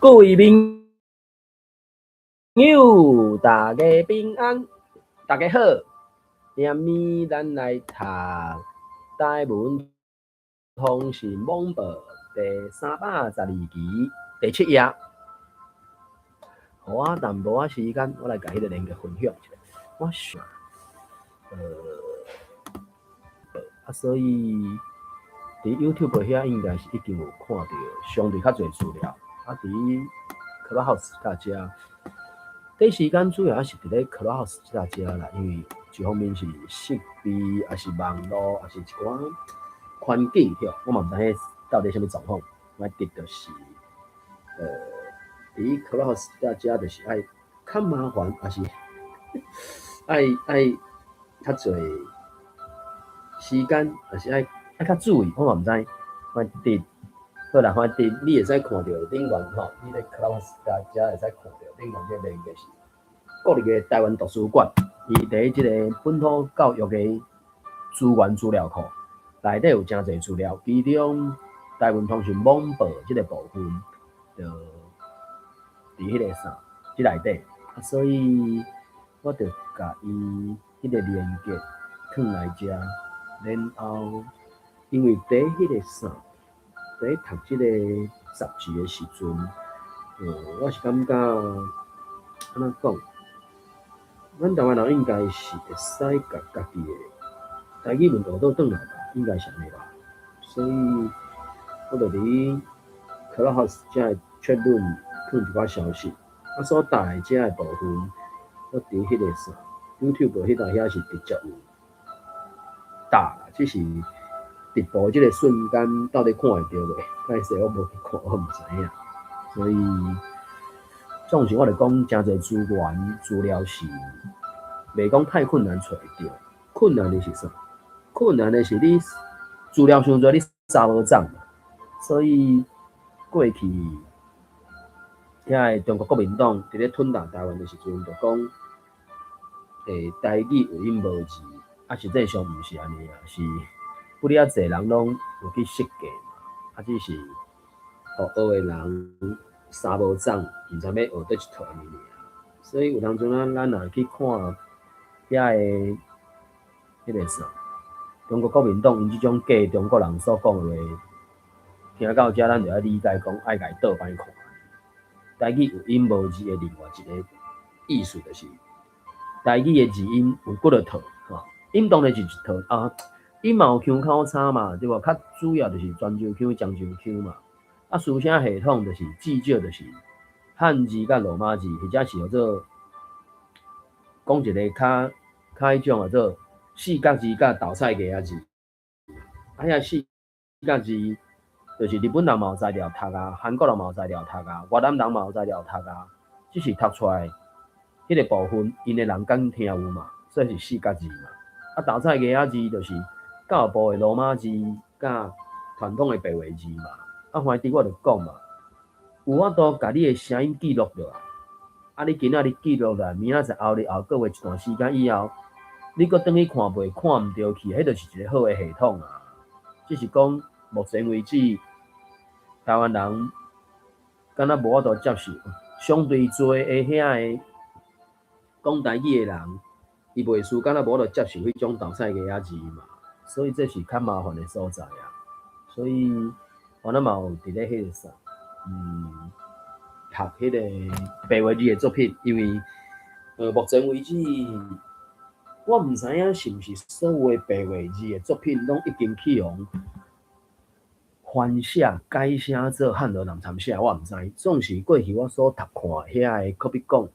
各位朋友，大家平安，大家好。下面咱来读台文通讯网报第312期第7页。我淡薄仔时间，我来甲迄个连结分享一下。我想，所以伫 YouTube 遐应该是一定有看到相对较侪资料。伫 Clubhouse 大家，这时间主要还是伫咧 Clubhouse 大家啦，因为一方面是设备，还是网络，还是一寡环境吼，我嘛毋知影到底什么状况。我得就是伫 Clubhouse 大家就是爱较麻烦，还是爱较侪时间，还是爱较注意，我嘛毋知。我得好啦，反正你会使看到顶面吼，你咧 Clubhouse 大家会使看到顶面这个连结是国立的台湾图书馆，伊伫即个本土教育的资源资料库内底有真侪资料，其中台湾通讯网报即个部分就伫迄个即内底，所以我就甲伊迄个连结放来遮，然后因为伫迄个伫读即个杂志的时阵，我是感觉安怎讲？咱台湾人应该是会使甲家己的台语问题倒转来吧，应该是安尼吧。所以我就伫 Clubhouse 遮的chat room放一寡消息，所带的遮的部分，我伫迄个YouTube 迄搭遐是直接有打啦，只是直播即个瞬间到底看会到袂？歹势我无去看，我毋知影。所以总是我就讲，真侪资源资料是袂讲太困难找会到，困难的是啥？困难的是你资料伤多，你查无涨嘛。所以过去遐个中国国民党伫咧吞打台湾的时阵，就讲台语有音无字，实际上毋是安尼啊，是不哩侪人拢有去设计嘛，只是互学的人三无涨，毋知要学倒一套尔。所以有当阵咱若去看遐个迄个中国国民党因即种假中国人所讲的话，听到遮咱就要理解讲，爱甲伊倒摆看。台语有音无字的另外一个意思就是，台语的字音有几落套，音当然是一套啊。音嘛有腔口差嘛，对无？较主要就是泉州腔、漳州腔嘛。书写系统就是至少就是汉字甲罗马字，或者是叫做讲一个较迄种叫做四角字甲豆菜芽字。遐四角字就是日本人嘛有材料读啊，韩国人嘛有材料读啊，越南人嘛有材料读啊，只是读出来迄个部分，因的人敢听有嘛，所以是四角字嘛。豆菜芽字就是教育部的罗马字甲传统的白话字嘛。反正我就讲嘛，有法度甲你的声音记录落来，你今仔日记录来，明仔载后日后个月一段时间以后，你搁转去看袂看毋着去，迄就是一个好的系统啊。只是讲目前为止，台湾人敢若无法度接受，相对多的遐个讲台语的人，伊袂输敢若无法度接受迄种豆菜芽字嘛，所以这是较麻烦的所在啊。所以我嘛有伫咧迄个读迄个白话字的作品，因为目前为止，我毋知影是毋是所有的白话字的作品拢已经去用翻写改写做汉语人参写，我毋知。总是过去我所读看遐个，可比讲，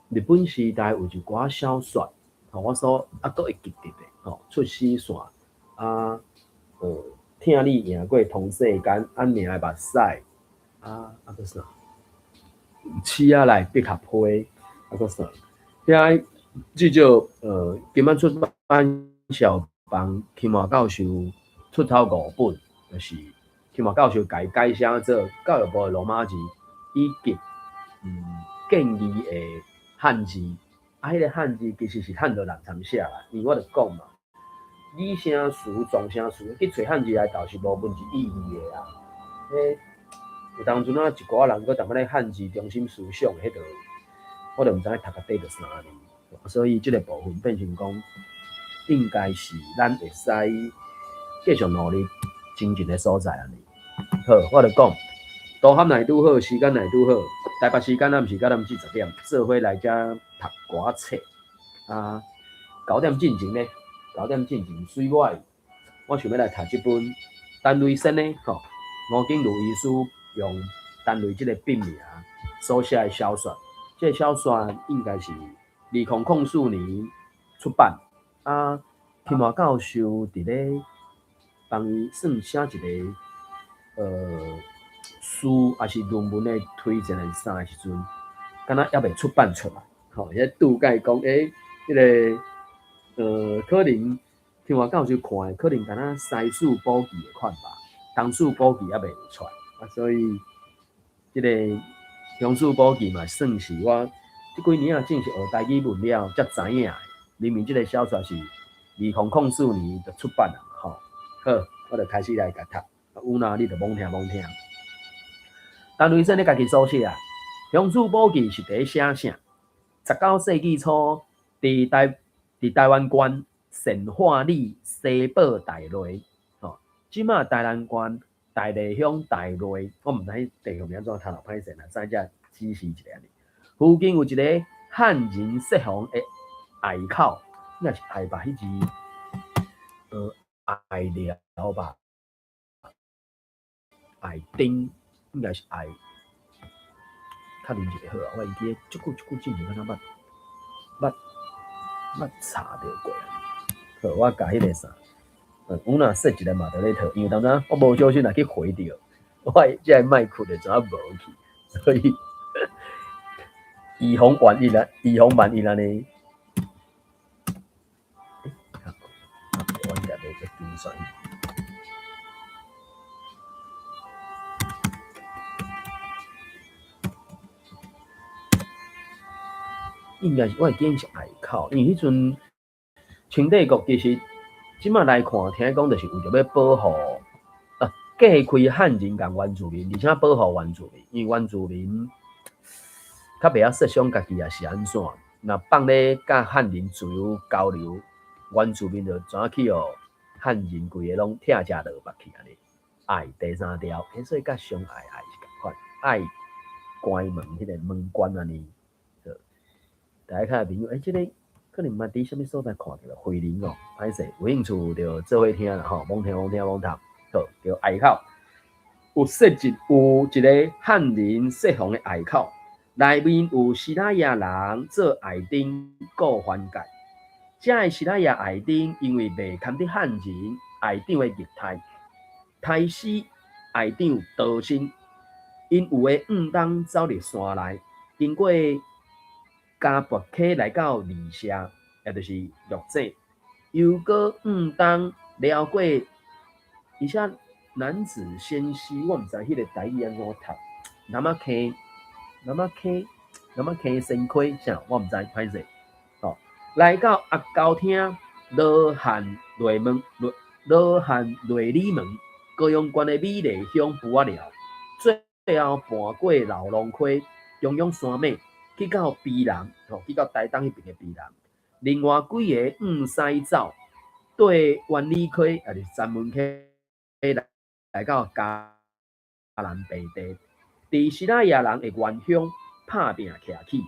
日本时代有一寡小说，我所都会记得的，出师线啊，听你赢过同世间，命的目屎个啥？鼠仔来必合批，个啥？遐至少今晚出版小帮期末教授出头5本，就是期末教授改写做教育部的罗马字，以及建议的汉字。迄个汉字其实是汉语人参写啦，因为我就讲嘛。拟声词、状声词，去找汉字来读是无文字意义的啦。有当阵啊，一寡人搁淡仔咧汉字中心思想，迄个我就毋知读到底着啥呢。所以即个部分变成讲，应该是咱会使继续努力精进的所在安尼。好，我就讲，都喊来拄好，时间来拄好。台北时间暗时到暗时10点，做伙来遮读寡册啊。9点进前呢，9点进前水外，我想要来读这本陈瑞生的吼，吴景如医师用陈瑞这个笔名所写的小说。这个小说应该是2004年出版啊。天华教授伫咧帮伊算写一个书，还是论文的推荐的啥时阵，敢若还未出版出来。吼，迄拄介讲，迄个可能天华教授看的，可能敢若西史补记的款吧，东史补记还未出来啊，所以即个中史补记嘛，算是我即几年啊，正是学台语文了才知影的。明明即个小说是2004年就出版了嘛，吼。好，我就开始来甲读，有哪你就罔听罔听。陈瑞生咧家己所写啊，中史补记是第一写啥？19世纪初，伫台湾县善化里西堡大内，吼，即马台南县大内乡大内，我毋知地方名怎读落歹势啦，知只指示一下呢。附近有一个汉人适房的隘口，应该是隘吧？迄字隘了吧？隘丁应该是隘，较认一个好啊！我记得足久之前，敢若捌查着过。好，我甲迄个啥，有若说一个嘛，就咧讨，因为当初我无小心若去回着，我即个麦克就怎啊无去，所以以防万一安尼。我应该袂去精选。应该是我会记是隘口，因为迄阵清帝国其实即马来看，听讲就是为着要保护隔开汉人甲原住民，而且保护原住民，因为原住民较袂晓设想家己也是安怎，若放咧甲汉人自由交流，原住民就怎去互汉人规个拢拆食落目去安尼。隘第3条，所以甲相爱是共款，爱关门迄个门关安尼。大家看朋友，这个可能捌伫什么所在看到回铃哦，歹势，有兴趣就做伙听啦吼，罔听罔读，好，叫隘口。有一个汉人设防的隘口，内面有西拉雅人做隘丁顾番界。这个西拉雅隘丁因为未堪得汉人隘长的业态，杀死隘长逃生，因有的当走入山内，经过加博溪来到二社，也就是鹿井，又过当撩过一下男子纤溪，我毋知迄个台语安怎读，南仔溪身溪啥，我毋知歹势。哦，来到鸭高厅罗汉内里门高阳县的美丽乡布仔寮，最后搬过老龙溪、中央山脉。去到卑南，去到台东迄边的卑南，另外几个西走对万里溪，也就是三门溪来到嘉南平地，伫西拉雅人的原乡拍拼徛起。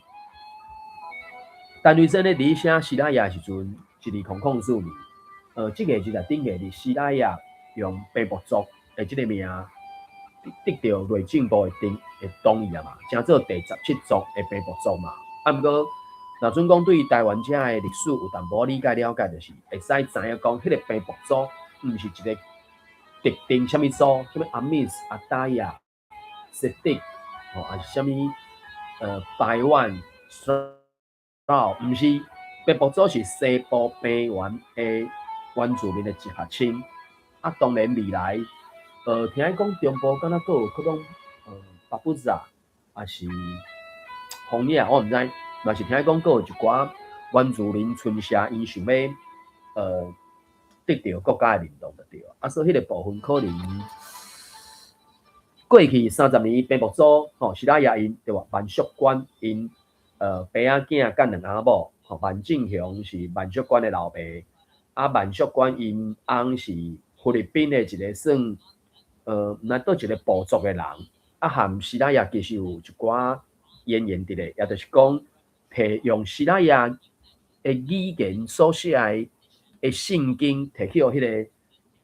陈瑞生咧伫写西拉雅时阵是2004年，这个就是顶个伫西拉雅用白木族的这个名得到内政部的同意啊嘛，成做第17族的白木族嘛。啊，不过若准讲对台湾遮的历史有淡薄理解了解，就是会使知影讲，迄个白木族毋是一个特定什么族，什么阿密斯、阿达亚、石碇，还是什么台湾、毋是白木族是西部平原的原住民的一合称。啊，当然未来。听讲中部敢若佫有迄种巴布扎，还是红叶，我毋知。嘛是听讲佫有一寡原住民村社，因想要得到国家的认同就对啊。所以迄个部分可能过去30年，平埔族希拉雅因对吧？万寿官因爸仔囝甲两阿某，万正雄是万寿官的老爸，万寿官因翁是菲律宾的一个算毋知倒一个部族的人，和希拉雅其实有一寡渊源伫咧，也就是讲，用希拉雅的语言所写的圣经，摕去迄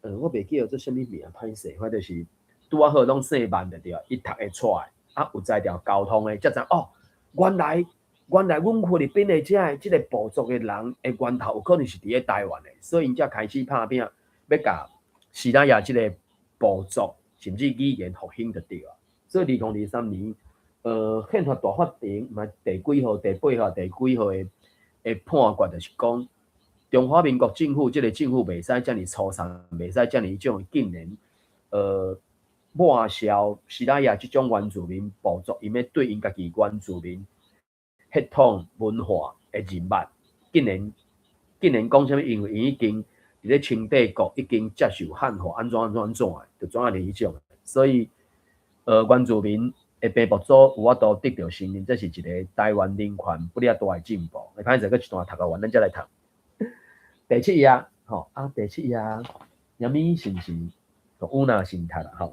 个我袂记得做啥物名，歹势，反正就是拄好拢姓万就对，伊读会出来，有在条交通的，才知哦，原来阮菲律宾的即个部族的人的源头有可能是伫咧台湾的，所以因才开始拍拼，要甲希拉雅即个部族甚至语言复兴就对啊。所以2023年，宪法大法庭嘛第几号、第8号、第几号的判决，就是讲中华民国政府即个政府袂使遮尔粗残，袂使遮尔种竟然抹消希拉雅即种原住民部族，因要对因家己原住民血统文化的认捌，竟然讲啥物？因为伊已经伫咧清帝国已经接受汉化，安怎的，就怎样的迄种。所以原住民的平埔族有法度得到承认，这是一个台湾人权不了大的进步。你歹势，搁一段读完，咱再来读。第7页，第7页，什么是毋是？有哪先读啦，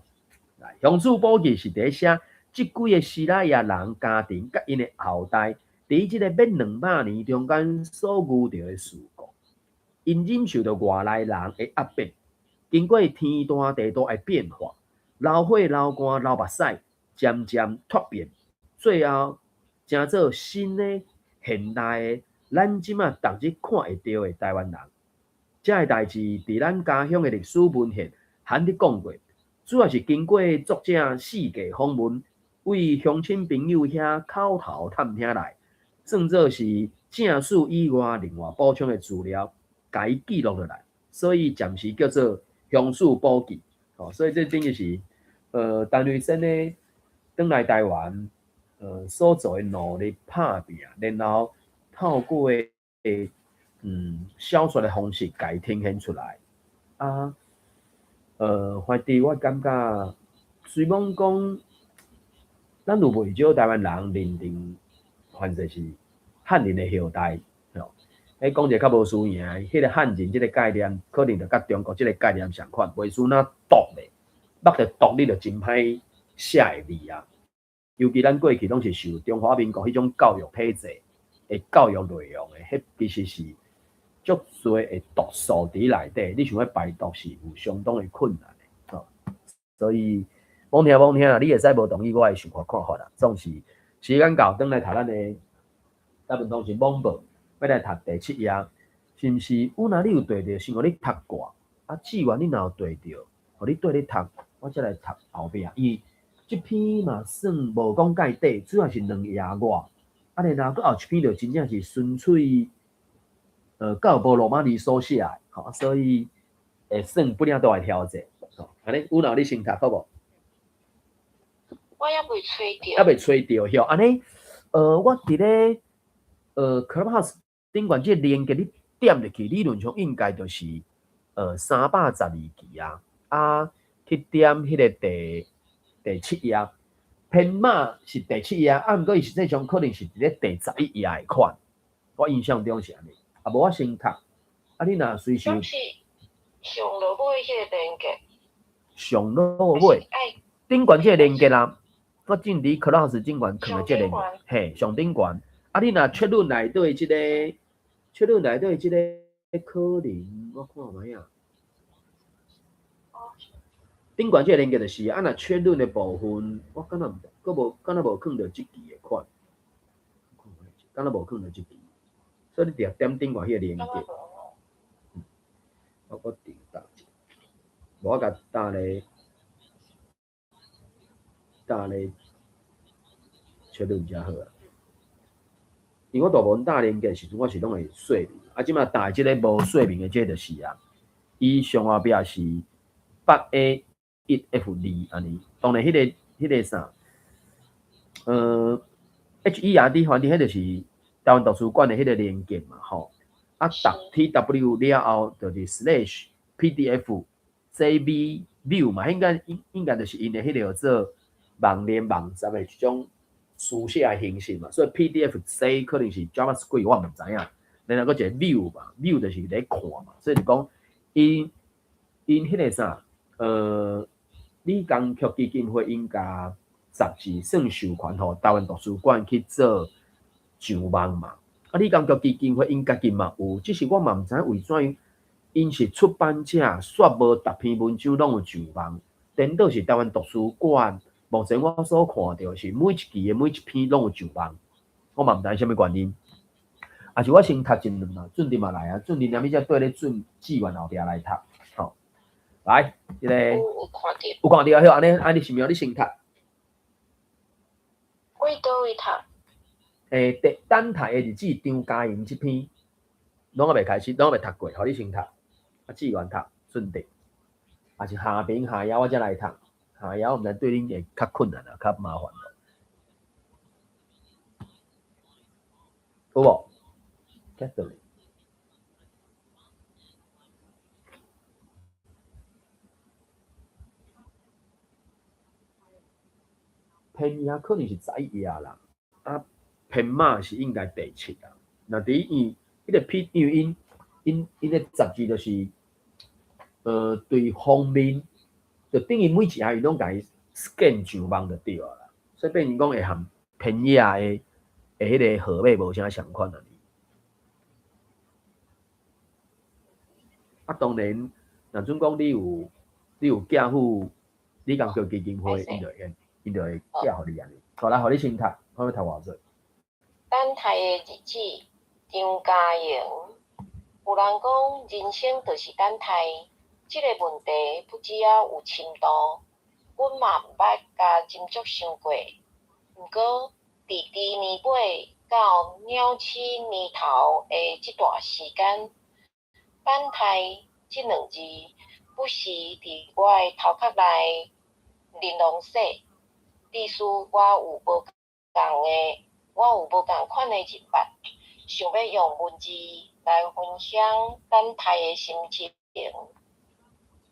来，乡土簿记是伫写即几个希拉雅人家庭甲因的后代，伫即个免200年中间所遇到的事故，因忍受着外来人的压迫，经过天大地大的变化，流血、流汗、流目屎，渐渐脱变，最后成做新的现代的咱即马逐日看会到的台湾人。这个代志伫咱家乡的历史文献罕伫讲过，主要是经过作者四界访问，为乡亲朋友遐口头探听来，算作是正史以外另外补充的资料，甲伊记录落来，所以暂时叫做乡史簿记。所以这等于是陈瑞生呢，转来台湾所做的努力拍拼，然后透过小说的方式甲伊呈现出来反正我感觉，虽讲咱有袂少台湾人认定，反正是汉人的后代，讲一个较无输赢，迄个汉人即个概念，可能就甲中国即个概念相款，袂输那独咧，捌着独你就真歹写的字啊。尤其咱过去拢是受中华民国迄种教育体制的教育内容的，迄其实是足多的毒素伫内底，你想要排毒是有相当的困难的。所以罔听啦，你会使无同意我的想法看法啦。总是时间到，转来读咱的大部分都是网报，要来读第7页，是毋是？有哪你有对着，是互你读过志愿你若有对着，互你对咧读，我再来读后壁。伊即篇嘛算无讲介底，主要是2页外。然后搁后一篇就真正是纯粹教部罗马尼所写的，所以会算不了大的挑战。安尼有哪你先读好无？我还未吹到。还未吹到哟，安尼我伫咧Clubhouse 顶管即个连接你点入去，理论上应该就是312期去点迄个第7页，编码是第7页，毋过伊实际上可能是伫咧第11页的款，我印象中是安尼。无我先读，你若随时就是上落尾迄个连接，上落尾顶管即个连接啦。我正伫 Clubhouse 顶管放个即个，嘿，上顶管。你若确认内底即个，可能我看卖啊。顶管即个连接就是若确认的部分，我敢若无放到即期的款，敢若无放到即期，所以你点顶管迄个连接。我点打，我甲打咧确认才好啊。因为我大部分打连接时阵，我是拢会说明。即马打即个无说明的，这就是伊上后壁是8A1F2安尼。当然，迄个啥HERD 反正迄就是台湾图书馆的迄个连接嘛，TW 了后就是 /PDF JB View 嘛，应该就是因的迄个做网联网站的一种书写的形式嘛，所以 PDF 这可能是 JavaScript 我唔知影。然后个一个 view 嘛 ，view 就是咧看嘛，所以就讲因迄个啥，理工局基金会应该杂志算授权互台湾图书馆去做上网嘛。啊，理工局基金会因家己嘛有，只是我嘛毋知为怎因是出版者，煞无逐篇文章拢有上网。颠倒是台湾图书馆，目前我所看到是每一期的每一篇拢有上网，我嘛毋知啥物原因。啊，是我先读一轮嘛，准题嘛来啊，准题连咪才对咧准志愿后壁来读，吼、来，即、个有看到，好，安尼是毋是你先读？为倒位读？等待的日子张嘉莹即篇，拢还未开始，拢还未读过，互你先读，啊，志愿读准题，啊是下边下腰我才来读，下腰毋知对恁会较困难啊，较麻烦咯，有无 ？get 到咧？偏野可能是十一夜啦，啊，偏马是应该第七啊。那第一，迄个偏，因为因个杂志就是对封面，就等于每一项伊拢甲伊 scan 上网就对啊啦。所以变成讲会含偏野的迄个号码无啥相款啊。啊，当然，若准讲你有寄付理工局基金会，因就会寄互你安尼。好啦，互你先读，我要读偌济。等待的日子，张嘉莹。有人讲人生就是等待，这个问题不只要有深度，阮嘛毋捌甲斟酌想过。毋过，伫年尾到鸟鼠年头的这段时间，等待这两字不时伫我的头壳内玲珑洗，意思我有无共款的人捌，想要用文字来分享等待的心情。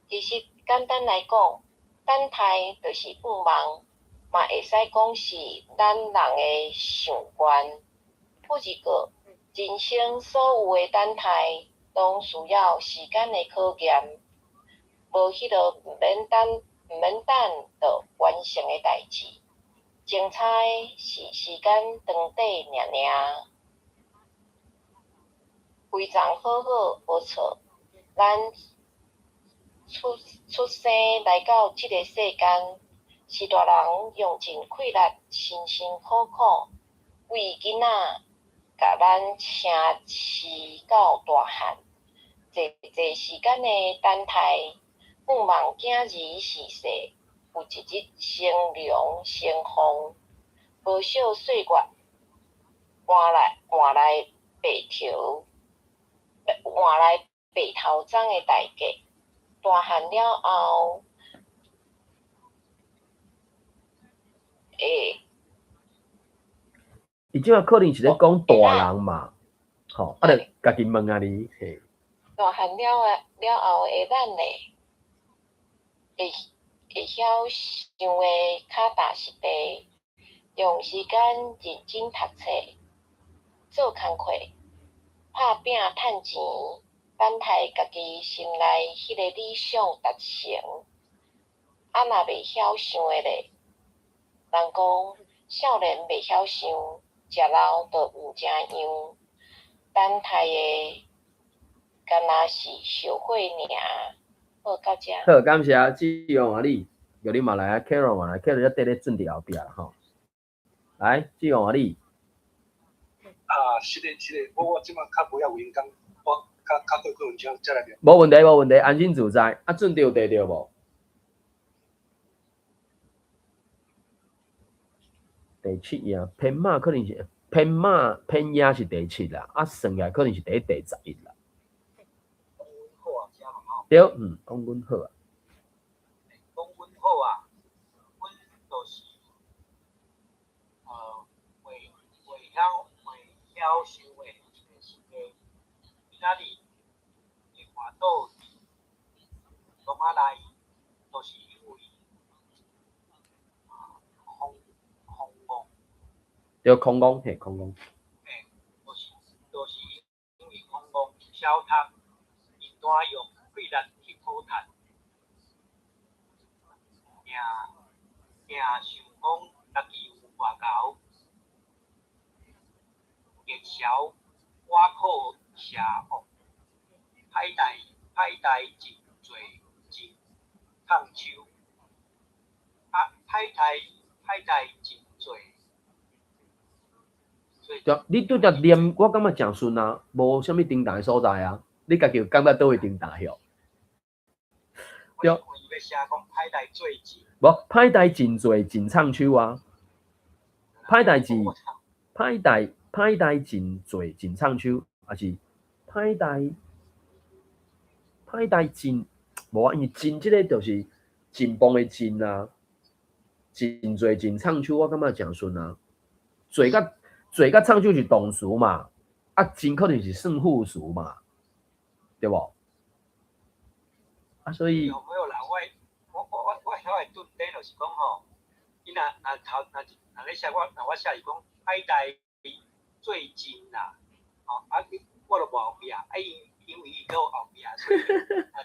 其实简单来讲，等待就是盼望，嘛会使讲是咱人的想愿。不过，人生所有的等待，拢需要时间的考验，无迄个毋免等就完成的代志。精彩是时间长短尔。非常好无错，咱出生来到这个世间，是大人用尽气力，辛辛苦苦为囡仔甲咱撑饲到大汉，侪时间的等待，盼望囝儿逝世，有一日生龙生凤，无少岁月换来白头鬃的代价。大汉了后，伊即个可能是咧讲大人嘛，吼，啊，着家己问啊你，嘿。大汉了后的咱呢，会晓想的较踏实地，用时间认真读册，做工课，拍拼趁钱，等待家己心内迄个理想达成。啊，若袂晓想的咧，人讲少年袂晓想，食老就毋正样。等待的敢若是小火尔。好，到这。好，感谢志勇啊你，叫你嘛来啊 ，Carol 嘛来 ，Carol 要缀咧准题后壁啦吼。来，志勇啊你。是的，我即马较无遐有影响，我较会文章再来聊。无问题，安心自在。啊，准题有得着无？第七页，偏马可能是偏野是第七啦，啊，算起来可能是第11啦。对，讲阮好啊。讲阮好啊，阮就是袂晓想的一个是个，今仔日会看到拢仔来，就是因为对，空工，嘿，空工。就是因为空工小读，因单用费力去讨趁，想讲家己有外交，热潮我靠社恶，歹代真多真烫手，歹代真多。对，你拄则念，我感觉诚顺啊，无啥物重大的所在啊。你家己有感觉倒位重大哟？对，我以为写讲歹代最近。无歹代真多真唱手啊，歹代志，歹代真多真唱手，还是歹代真无啊？因为真即个就是进步的进啊，真多真唱手，我感觉诚顺啊。做甲唱手是动词嘛，啊真可能是算副词嘛，对无？啊，所以。有没有啦？我晓会顿点就是讲吼，伊若咧写我写是讲歹代最近啦，哦我就无后壁，因为伊有后壁，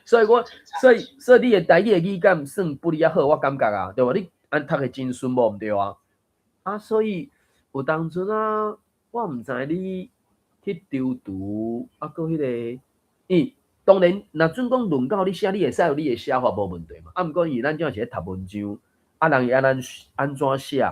所以你的台语的语感算不哩啊好，我感觉啊，对无？你安读的真顺无毋对啊？啊，所以有当阵啊，我毋知你去丢读啊，搁迄个，当然，若准讲论到你写，你会使有你的写法无问题嘛。啊，毋过因为咱正是咧读文章，啊，人会安怎写，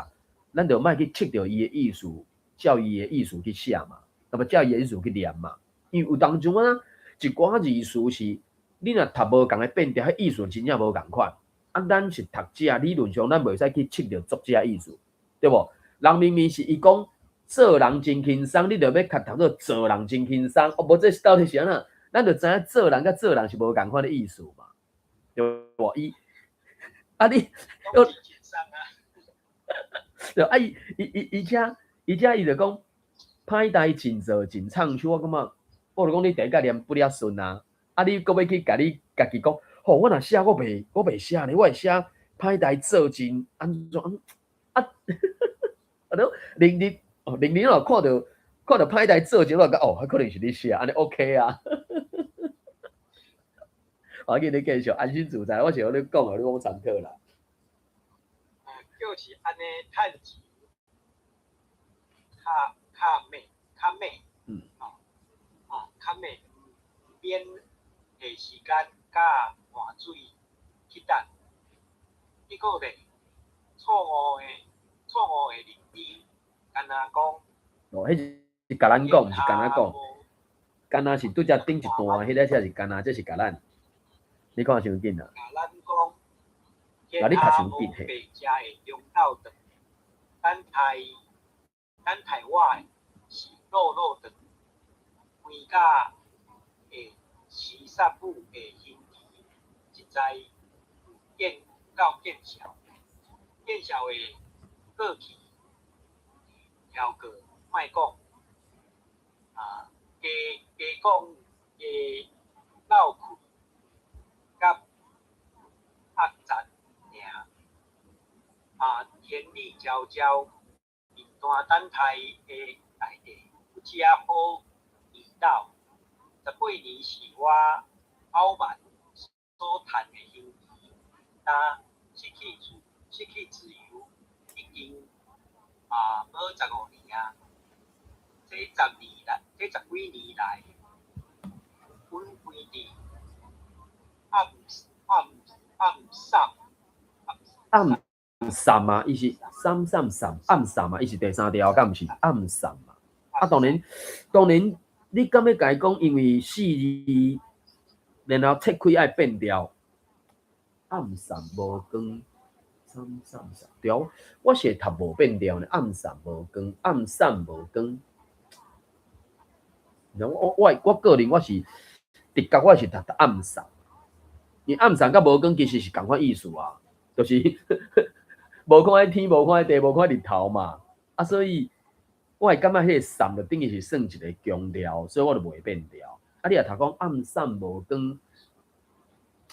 咱就莫去切着伊的意思，照伊的意思去写嘛，那么照伊的意思去念嘛。因为有当阵啊，一寡字词是你若读无共的变调，迄意思真正无共款。啊，咱是读者，理论上咱袂使去切着作者意思，对无？人明明是伊讲做人真轻松，你就要读做做人真轻松，哦，无这到底是安怎？咱就知影做人甲做人是无共款的意思嘛，对无？你对啊，伊就讲歹代真做真唱手，我感觉我就讲你第一个念不了顺啊，啊你搁要去甲你家己讲，吼我若写我袂写呢，我会写歹代做真安怎啊？零若看到歹代做真，我讲哦，可能是你写，安尼 OK 啊。我叫你继续安心自在，我是和你讲啊，你讲参考啦。就是安尼趁钱，较美，较美，免下时间甲换水去等。结果咧，错误的认知，干那讲。哦，迄是甲咱讲，毋是干那讲，干那是拄则顶一段，迄个才是干那，这是甲咱。你看伤紧啊！甲你读伤紧嘿。白食的中昼顿，等待我的是肉顿，规甲的时杀母的形体，实在见效的过去，超过莫讲加讲闹气。甲压赞尔，天理昭昭，面单等待的内底，有只好遇到。18年是我傲慢所谈的行为，但失去自由，已经无15年啊！这10几年来，阮规日。暗散啊，伊是三暗散嘛，伊是第三条，敢毋是暗散嘛？啊，当然，你敢要甲伊讲，因为4字，然后切开爱变调，暗散无光，三，对，我是读无变调呢，暗散无光，暗散无光。我个人我是直觉我是读暗散。因暗散甲无光其实是同款意思啊，就是无看天，无看地，无看日头嘛。啊，所以我会感觉迄个散就等于是算一个强调，所以我就袂变调。啊，你若读讲暗散无光，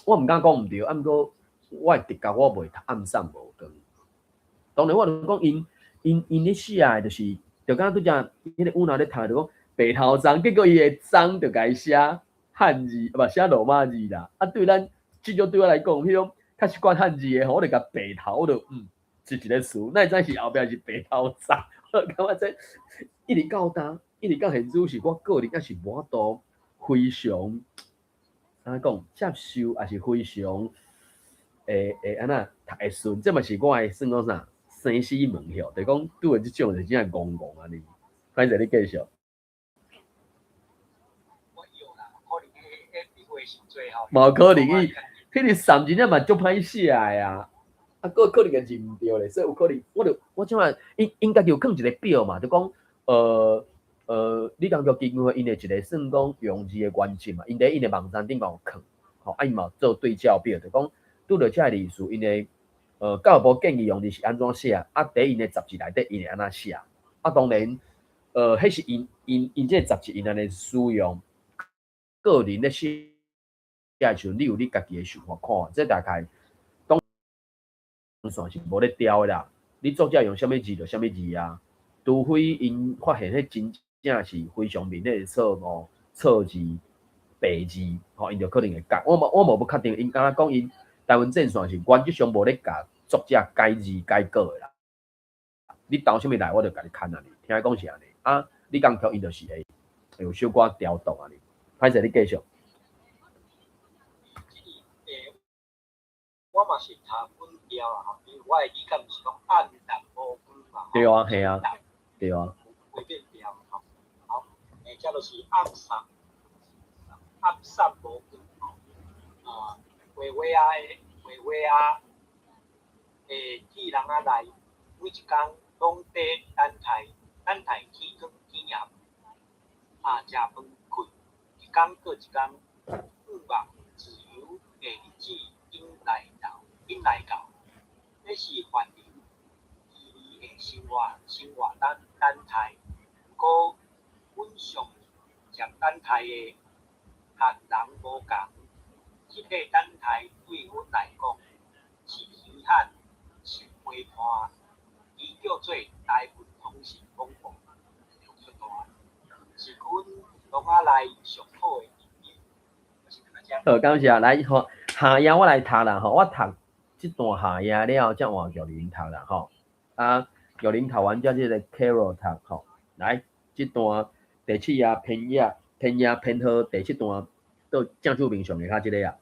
我毋敢讲毋对，啊，毋过我会直觉我袂读暗散无光。当然，我就讲因因咧写的，就是就刚拄则迄个有哪咧读就讲白头章，结果伊的章就改写汉字，不写罗马字啦。啊，对咱至少对我来讲，迄种较习惯汉字的，我就甲白头，我就是一个词，那真是后壁是白头章，我感觉这一直到呾，一直到现在是我个人也是无法度非常安讲接受，也是非常安那读会顺，这嘛是我的算讲啥生死问号，就讲拄着即种就真系戆戆安尼。歹势你继续。我有啦，可能迄笔画是最好。无可能伊，迄个三真正嘛足歹写的啊，啊，可能也认唔着咧，所以有可能我即摆应该就放一个表嘛，就讲李工局基金会因的一个算讲用字的原则嘛，因伫因的网站顶嘛有放，吼，啊伊嘛做对照表，就讲拄着遮个字数，因的教育部建议用字是安怎写，啊，伫因的杂志内底因会安怎写，啊，当然，迄是因这杂志因安尼使用，个人咧写的时候，你有你家己的想法看，这大概当算是无咧调的啦。你作者用啥物字就啥物字啊，除非因发现迄真正是非常明显的错误、错字、白字，吼，因就可能会改。我无不确定，因敢若讲因台湾正算是原则上无咧甲作者改字改过的啦。你投啥物来，我就甲你看安尼。听讲是安尼啊，你讲调因就是会有小可调动安尼。歹势，你继续。我嘛是读本标啦，吼，因为我的理解是讲暗淡无光嘛。对啊，系啊，对啊。会变标，吼，好，这就是暗散无光，吼，画啊，铁人啊内，每一工拢伫等待天光天暗，啊，食饭困，一工过一工，不忙自由的日子因来到，这是繁荣旖旎的生活等待。不过，阮上将等待的和人无共，这个等待对阮来讲是稀罕，是陪伴，伊叫做台湾通信广播出大，是阮农仔内上好的朋友。好，感谢。来，下页我来读啦吼，我读这段下页了后，才换玉林读啦吼。啊，玉林读完，才这个 Carol 读吼。来，这段第七页偏好第七段到正手面上的较这个啊。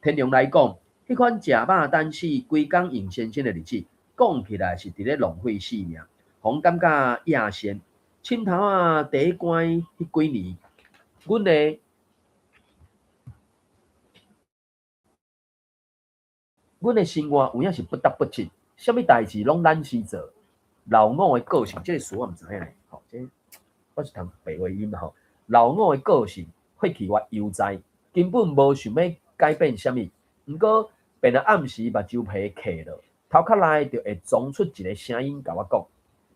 天龙来讲，迄款食饱等死规工用先生的日子，讲起来是伫咧浪费生命，互感觉野仙。凊头啊，第一关迄几年，阮的生活有影是不得不进，啥物代志拢懒死做。老五的个性，这个词我毋知影咧，吼，这我是读白话音吼。老五的个性血气我悠哉，根本无想要改变啥物。毋过，便啊暗时目睭皮磕落，头壳内就会装出一个声音甲我讲：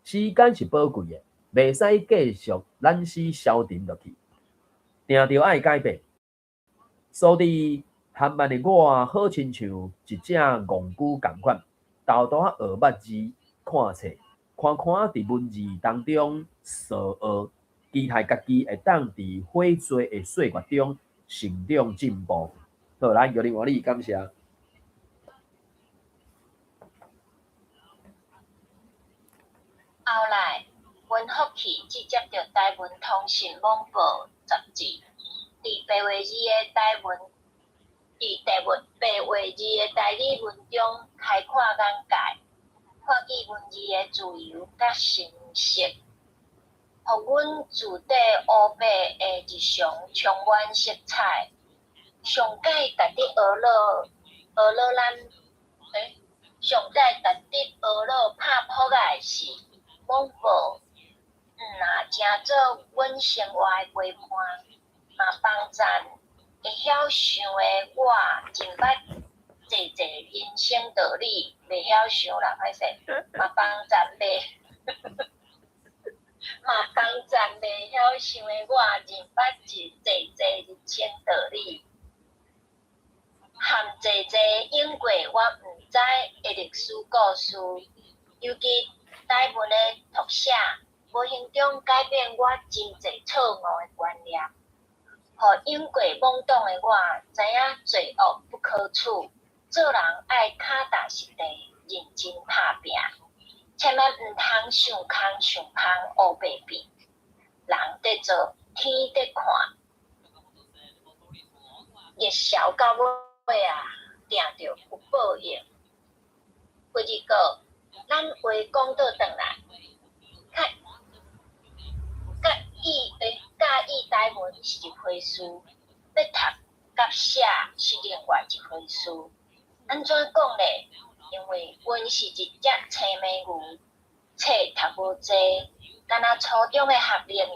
时间是宝贵的，袂使继续懒死消沉落去，定着爱改变。所以，含慢的我好亲像一只戇龟共款，豆豆啊学捌字看册，看伫文字当中扫学，期待家己会当伫许多的岁月中成长进步。好，来，玉林王你感谢。后来，阮福气只接到台湾通信网报杂志，伫白话字的台语文中开阔眼界，看见文字的自由甲神圣，互阮自地乌白的日常充满色彩。上届值得学了拍扑的是网报，若正做阮生活的陪伴，嘛帮赞会晓想的我，真捌济人生道理，袂晓想啦，歹势，嘛帮赞袂晓想的我，真捌济人生道理。含济因过我毋知的历史故事，尤其台文的读写，无形中改变我真侪错误的观念，互因过懵懂的我知影罪恶不可取，做人爱脚踏实地，认真打拼，千万毋通想空想芳乌白变。人在做，天在看，热烧到尾啊，定着有报应。第二个，咱话讲倒转来，教意台文是一回事，要读甲写是另外一回事。安怎讲咧？因为文是一只青毛牛，册读无济，敢若初中的学历尔尔。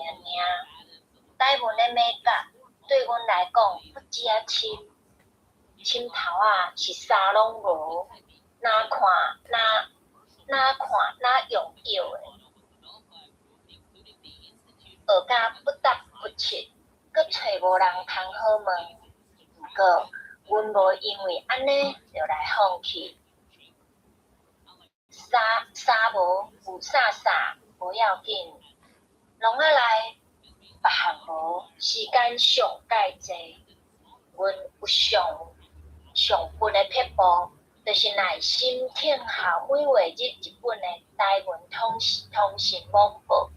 台文的美感对阮来讲不止啊深头啊是啥拢无，哪看哪用药的。学甲不答不切，阁找无人通好问。毋过，阮无因为安尼就来放弃。啥无有啥无要紧，笼仔内别项无，时间上介济。阮有上分的撇步，就是耐心听候每月日一本的台文通信网报。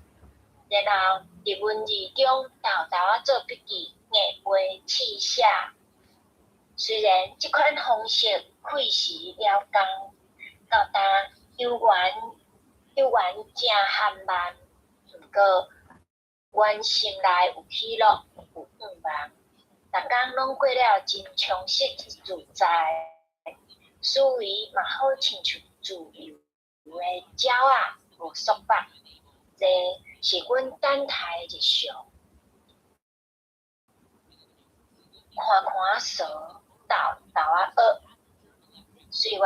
然后伫文字中豆啊做笔记、硬背、试写。虽然即款方式费时了工，到当有缘真罕慢，毋过阮心内有喜乐，有愿望，逐工拢过了真充实自在，思维嘛好亲像自由的鸟仔无束缚。这是阮等待的日常，看蛇，豆啊学，岁月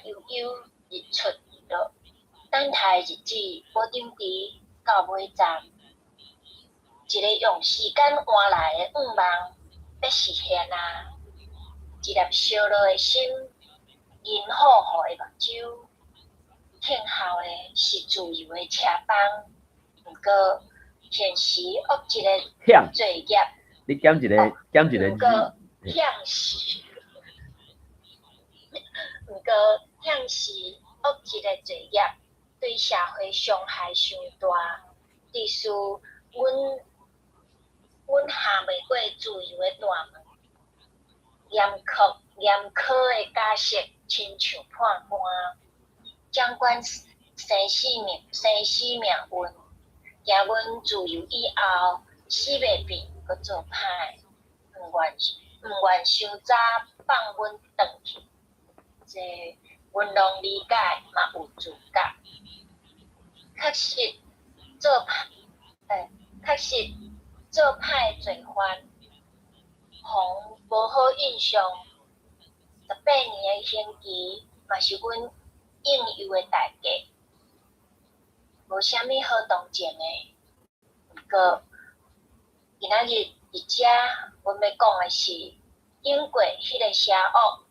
悠悠，日出日落，等待日子无定时到尾站，一个用时间换来的愿望要实现啊！一粒烧落的心，银火的目睭。听候的是自由的车帮，毋过现实恶一个罪业。你减一个毋过向是恶一个罪业，对社会伤害伤大。致使阮下袂过自由的大门，严苛的假设亲像判官。掌管生死命运，行阮自由以后，死袂变，搁做歹，毋愿伤早放阮转去。这阮拢理解，嘛有自觉。确实做歹罪犯，互无好印象。18年的刑期，嘛是阮应有的代价，无啥物好同情的。毋过，今仔日伫遮，阮要讲的是，经过迄个邪恶、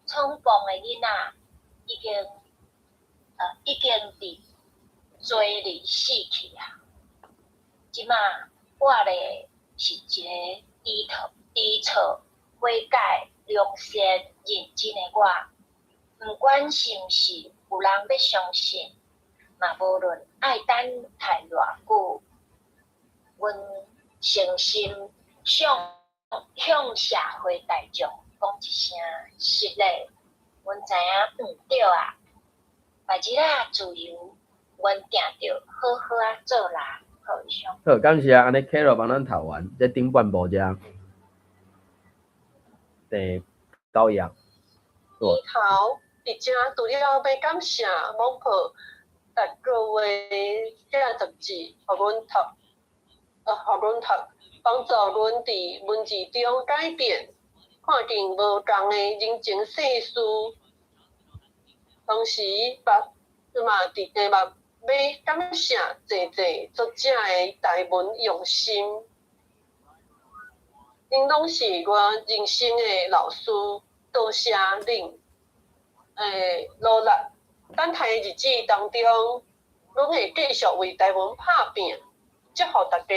冲动的囡仔，已经伫追里死去啊！即马我咧是一个低潮、悔改、良善、认真的我。毋管是毋是有人要相信，嘛无论爱等待偌久，阮诚心向社会大众讲一声实咧，阮知影对啊，白日啊自由，阮定着好好啊做人。好，以上。好，感谢安尼 Carol 帮咱读完，这顶半部遮第9页。好。伫遮除了要感谢网报逐个月价值字，互阮读，帮助阮伫文字中改变，看见无同的人情世事。同时，嘛要感谢侪作者的台文用心，因拢是我人生的老师，多谢恁。努力等待的日子当中，阮会继续为台湾拍拼，祝福大家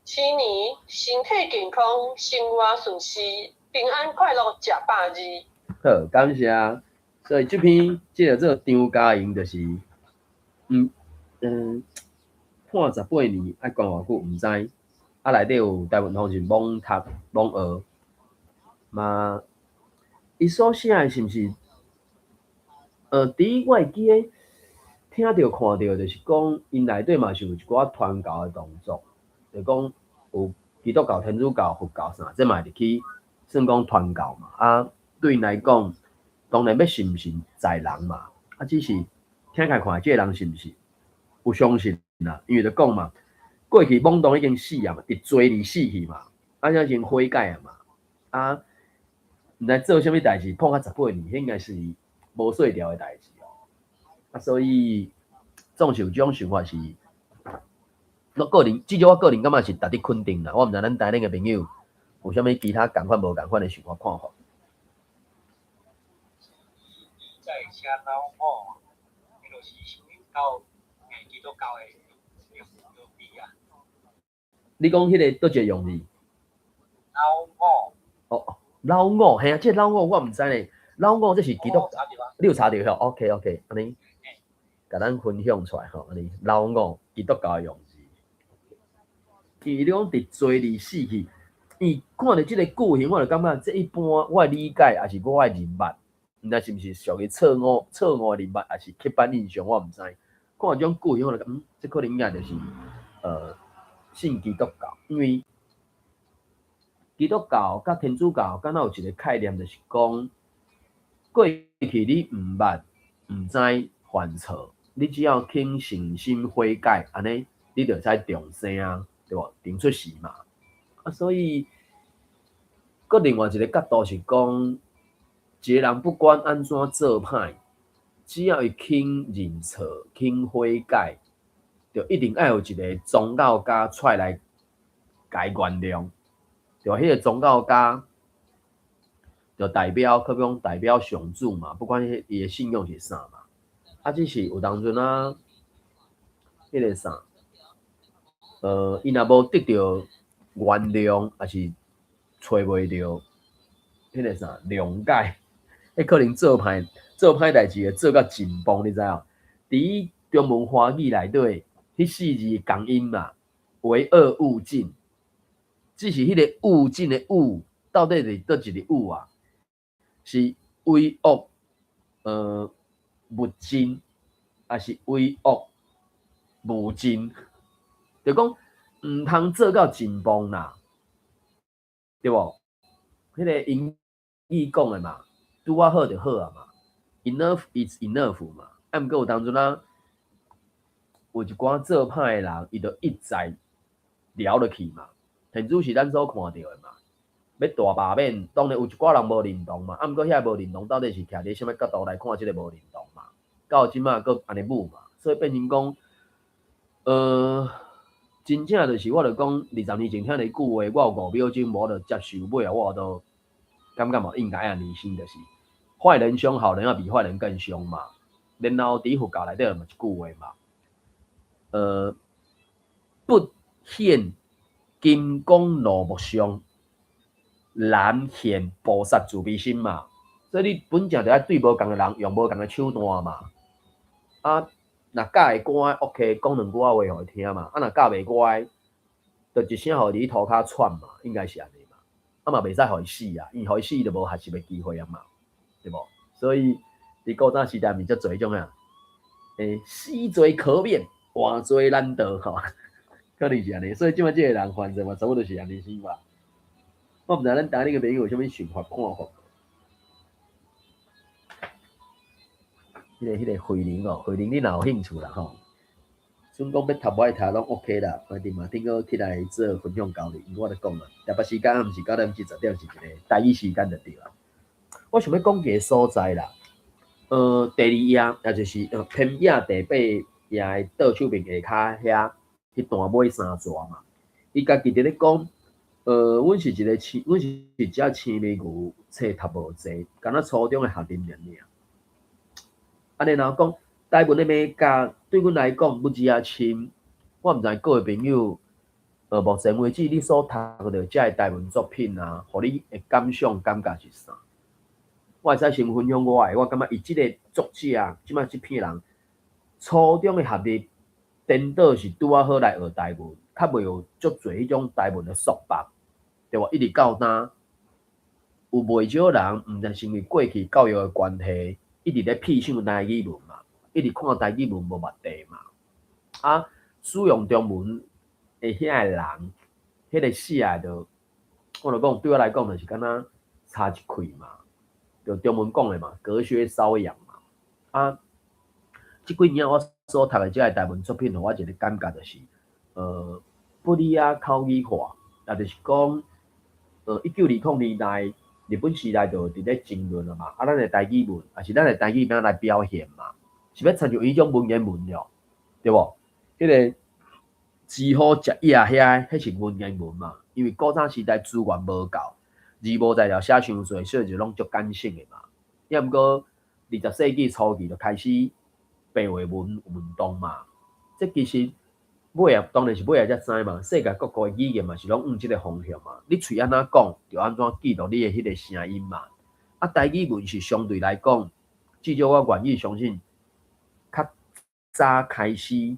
新年身体健康，生活顺遂，平安快乐，食百日。好，感谢。所以这篇即个做张嘉莹就是，判18年爱关偌久毋知，啊内底有台湾方是罔读罔学，嘛，伊所写的是毋是？第一我会记诶，听着看着就是讲，因内底嘛是有一寡传教诶动作，就讲有基督教、天主教、佛教啥，这嘛入去算讲传教嘛。啊，对因来讲，当然要信毋信在人嘛，啊，只是听开看即个人是毋是有相信啦，因为就讲嘛，过去懵懂已经死啊嘛，伫罪里死去嘛，啊，才已经悔改啊嘛，啊，毋知做啥物代志，碰到18年，迄应该是无细条诶代志哦。啊，所以总是有种想法是，我个人，至少我个人感觉是值得肯定啦。我毋知咱台顶诶朋友有啥物其他共款无共款诶想法看法。在写老母，迄就是想到基督教诶用字啊。你讲迄个倒一个用字？老母。哦，老五，嘿啊，即老五我毋知咧。老五这是基督教，你有查到吼 ？OK， 安尼，甲咱分享出来吼，安尼老五基督教诶用字。伊你讲伫罪里死去，伊看到即个句型，我就感觉这一般我理解，也是我诶认捌，毋知是毋是属于错误认捌，还是刻板印象，我毋知。看到这种句型，我就这可能应该就是信基督教，因为基督教甲天主教敢若有一个概念，就是讲过去你毋捌、毋知犯错，你只要肯诚心悔改，安尼你就使重生啊，对无？重出世嘛。啊，所以搁另外一个角度是讲，一个人不管安怎做歹，只要伊肯认错、肯悔改，就一定要有一个宗教家出来甲伊原谅。就迄个宗教家，就代表，可比讲代表上主嘛，不管伊的信仰是啥嘛。啊，只是有当阵啊，迄个啥，伊若无得到原谅，还是找袂到迄个啥谅解，迄可能做歹代志会做到紧绷，你知影？伫中文华语内底，迄4字同音嘛，为恶勿尽。只是迄个物尽的物，到底是倒一个物啊？是为恶勿尽，还是为恶无尽？就讲毋通做到紧绷啦，对无？迄个英语讲的嘛，拄啊好就好啊嘛 ，enough is enough 嘛。啊，毋过有当阵啊，有一寡做歹的人，伊就一再聊落去嘛。天主是咱所看到的嘛，要大罢免，当然有一寡人无认同嘛，啊，毋过遐无认同到底是徛伫什么角度来看即个无认同嘛？到即马佫安尼舞嘛，所以变成讲，真正就是我著讲20年前听你句话，我有5秒钟无就接受，尾啊我都感觉嘛应该安尼先，就是坏人凶，好人要比坏人更凶嘛。然后伫佛教内底有一句话嘛，不显金刚怒目相，难现菩萨慈悲心嘛。所以你本正就爱对无共的人用无共的手段嘛。啊，若教会乖 ，OK， 讲2句话互伊听嘛。啊，若教袂乖，就一声互伊涂骹喘嘛，应该是安尼嘛。啊嘛袂使互伊死啊，因为互伊死就无学习的机会啊嘛，对无？所以伫古早时代面，足侪种啊，死罪可免，活罪难得吼。可能是安尼，所以即摆即个人犯罪嘛，差不多是安尼死吧。我毋知咱台顶个朋友有啥物想法看法。迄个慧玲哦，慧玲你若有兴趣啦吼，准讲要读无爱读拢 OK 啦，反正嘛顶个起来做分享交流，因为我著讲啦，台北时间暗时9点至10点是一个台语时间就对啦。我想要讲一个所在啦，第2页也就是偏页第8页的倒手边下骹遐。迄段尾3逝嘛，伊家己伫咧讲，阮是一只青眉牛，册读无济，敢若初中的学龄尔尔。安尼若讲台文的美甲，对阮来讲不止啊深。我毋知各位朋友，目前为止你所读到遮个台文作品啊，互你的感觉是啥？我会使先分享我的，我感觉伊即个作者，即摆即片人，初中的学历颠倒是拄啊好来学台文，较袂有足侪迄种台文的束缚，对无？一直到呾有袂少人，毋知是因为过去教育的关系，一直咧屁想台语文嘛，一直看台语文无目的嘛，啊，使用中文的遐个人，迄个世界就，我就讲对我来讲就是敢若差一块嘛。就中文讲的嘛，隔靴搔痒嘛。啊，即几年我所读的遮个台文作品，互我一个感觉就是，不离啊口语化，也就是讲，1920年代日本时代就伫咧争论了嘛。啊，咱的台语文，也是咱的台语要来表现嘛，是要参照迄种文言文了，对无？迄个几乎食野遐，迄是文言文嘛，因为古早时代资源无够。字无材料写伤侪，所以就拢足感性的嘛。也毋过20世纪初期就开始白话文运动嘛。这其实尾啊，当然是尾啊才知嘛。世界各国的语言嘛是拢往即个方向嘛。你喙安怎讲，就安怎记录你的迄个声音嘛。啊，台语文是相对来讲，至少我愿意相信，较早开始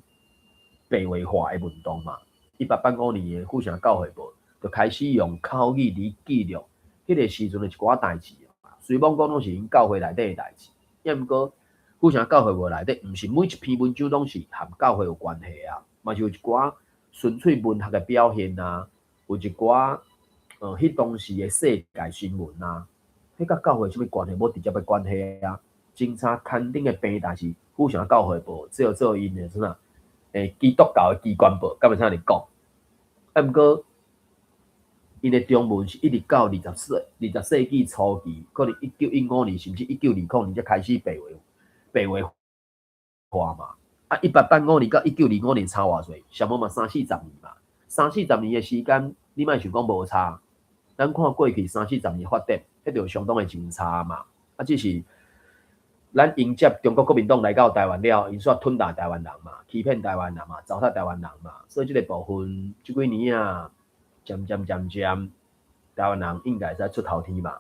白话化的运动嘛。1885年的富城教会部就开始用口语嚟记录。迄个时阵的一寡代志啊，虽讲讲拢是因教会内底的代志，也毋过富城教会无内底，毋是每一篇文章拢是和教会有关系啊，嘛是有一寡纯粹文学的表现啊，有一寡迄当时的世界新闻啊，迄甲教会有啥物关系？无直接的关系啊。警察刊登的平台是富城教会报，只有做因的啥基督教的机关报，敢会啥嚟讲？啊，毋过。因的中文是一直到20世纪初期，可能1915年甚至1920年才开始白话化嘛。啊，1885年到1925年差偌济，上无嘛30-40年嘛。30-40年的时间，你莫想讲无差。咱看过去30-40年发展，迄就相当的真差嘛。啊，只是咱迎接中国国民党来到台湾了，因煞吞大台湾人嘛，欺骗台湾人嘛，糟蹋台湾人嘛。所以这个部分，这几年啊。渐渐，台湾人应该使出头天吧，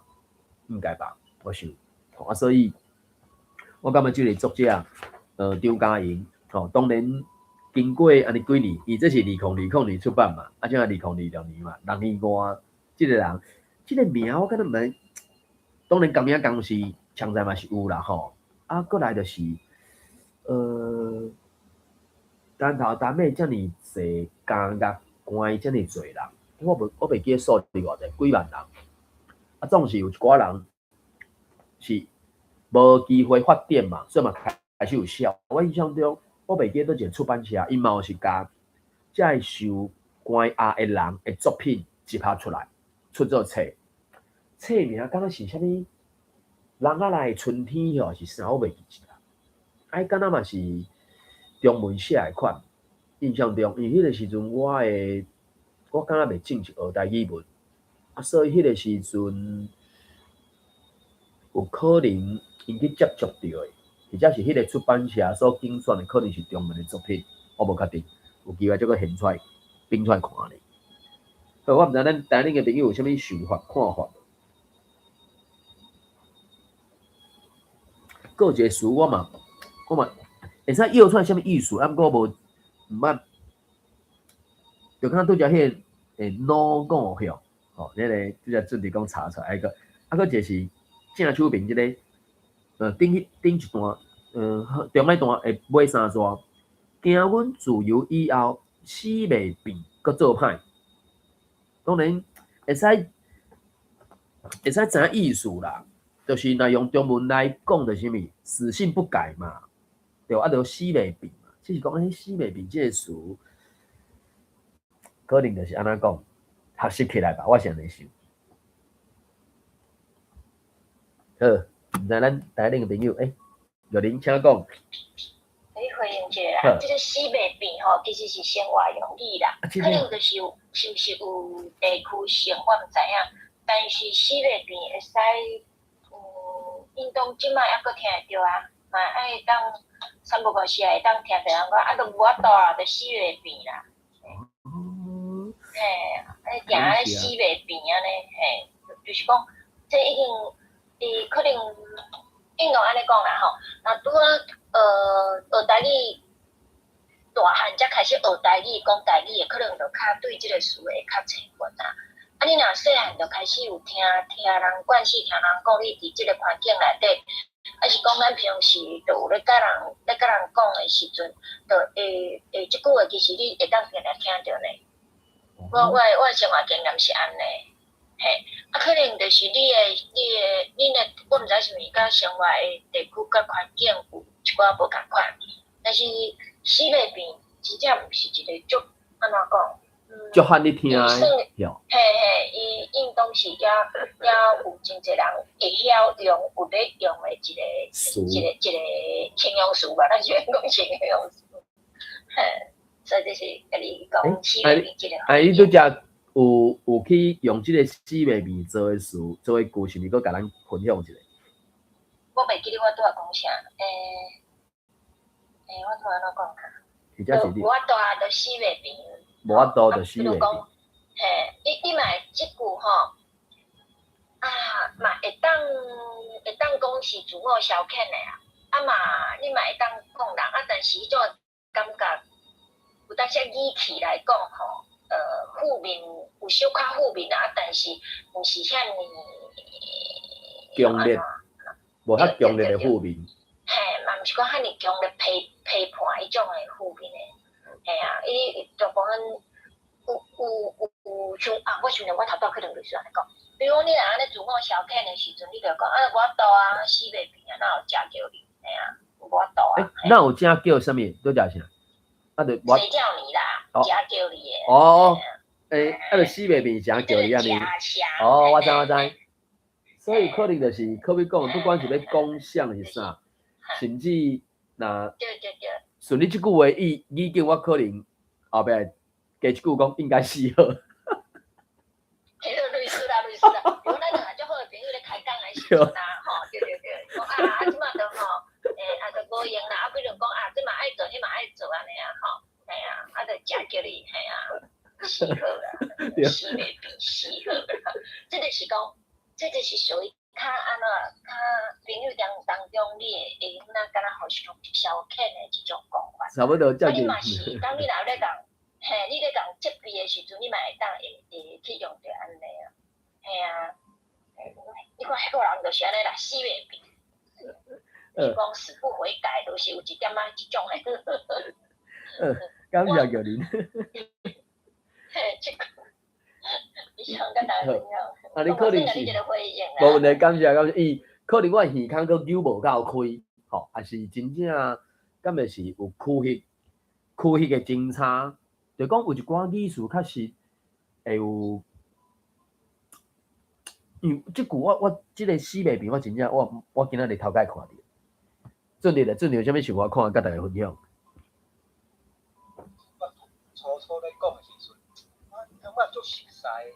应该吧，我想。啊，所以我感觉这个作者，张嘉莹，当然经过安尼几年，伊这是2020年出版嘛，啊，即个2026年嘛，6年外，这个人，这个名我感觉蛮，当然共名公司强在嘛是有啦吼，啊，过来就是，单头单尾遮尔济工业关遮尔济人。我袂记数字偌济，几万人，啊，总是有一寡人是无机会发展嘛，所以嘛开始有效。我印象中，我袂记倒一个出版社，因嘛有是甲遮受关押的人的作品集合出来，出做册。册名敢若是啥物？人仔来春天吼是啥？我袂记起来。哎，敢若嘛是中文写的款。印象中，因迄个时阵我敢若袂正式学台语文，啊，所以迄个时阵有可能因去接触到的，或者是迄个出版社所竞选的，可能是中文的作品，我无确定，有机会再搁现出来并出来看咧。好，我毋知咱台顶的朋友有啥物想法、看法。还有一个词我嘛会使摇出来啥物意思，啊，毋过无毋捌。就看拄则迄个脑讲晓，迄个拄则准备讲查出来个，啊个就是正手边即个，顶一段，中迄段会尾3字，惊阮自由以后死袂变，搁做歹。当然会使知影意思啦，就是若用中文来讲，就是啥物死性不改嘛，对，啊就死袂变嘛，只是讲迄死袂变即个词。可能就是安怎讲，学习起来吧，我是安尼想。好，毋知咱台顶的朋友，若您请讲。你回应一下啦，这个死袂变吼，其实是生活用语啦，可能就是是毋是有地区性，我毋知影。但是死袂变会使，应当即摆还阁听会着啊。嘛爱当三不五时会当听着人讲，啊，都无法度啊，就死袂变啦。哦，嘿，定安死袂变安尼，嘿，就是讲，这已经，可能应用安尼讲啦吼，那拄啊，学台语大汉才开始学台语，讲台语的，可能就较对即个词会较清楚啦。啊，你若细汉就开始有听人惯势，听人讲，你伫即个环境内底，还是讲咱平时就有咧甲人讲的时阵，就即句话其实你会当定定听着呢。我的生活经验是安尼，嘿，啊，可能就是你的，我毋知是毋是甲生活的地区甲环境有一寡无共款，但是死袂变，真正毋是一个足安怎讲，足罕你听的，哟，嘿，伊应当是也有真侪人会晓用有咧用的一个形容词吧，咱是讲形容词，嘿。所以就是甲你讲死袂变即个。你拄则有去用即个死袂变做诶词，做诶句，是毋是佫甲咱分享一下？我袂记得我拄仔讲啥，我拄仔安怎讲啊？或者是你无法度啊，就死袂变。无法度就死袂变。嘿，你嘛即句吼，啊嘛会当讲是自我消遣的啊嘛你嘛会当讲人啊，但是迄种感觉。有当些语气来讲吼，负面有小可负面啊，但是毋是遐尼强烈，无遐强烈的负面。嘿，嘛毋是讲遐尼强烈批判迄种的负面的，嘿啊，伊就讲有像啊，我想着我头拄可能就是安尼讲，比如你若安尼自我消遣的时阵，你就讲啊，无法度啊，死袂变啊，哪有食叫你，嘿啊，无法度啊。哪有正叫啥物？都叫啥？谁叫你啦？假叫你的。哦，就死袂变，啥叫你安尼？哦，我知。所以可能就是可以讲，不管是要讲啥是啥，甚至若对，顺你即句话语境，我可能后壁加一句讲应该死好。类似啦，比如咱两个足好的朋友咧开讲的时阵啊，吼，对，讲啊，即马就吼。就无用啦，比如讲这嘛爱做，迄嘛爱做安尼啊，吼，系啊，就食叫你，系啊，死好啦，死袂变死好啦，这就是讲，这就是属于较安怎，较朋友当中你会用咱敢若互相消遣的一种讲法。差不多，你嘛是，当你若咧讲，嘿，你咧讲责备的时阵，你嘛会当会去用着安尼啊，系啊，你看迄个人就是安尼啦，死袂变。是讲死不悔改，都是有一点即种诶。感谢叫您。嘿，即个，你想跟大家分享。啊，你可能是无问题，感谢。伊可能我耳孔佫扭无够开，吼，还是真正敢会是有区域的侦查，就讲有一寡语词确实会有。因为即句我即个死袂变，我真正我今仔日头摆看着。准的，有啥物想法看，甲大家分享。我初咧讲的时阵，我足熟悉，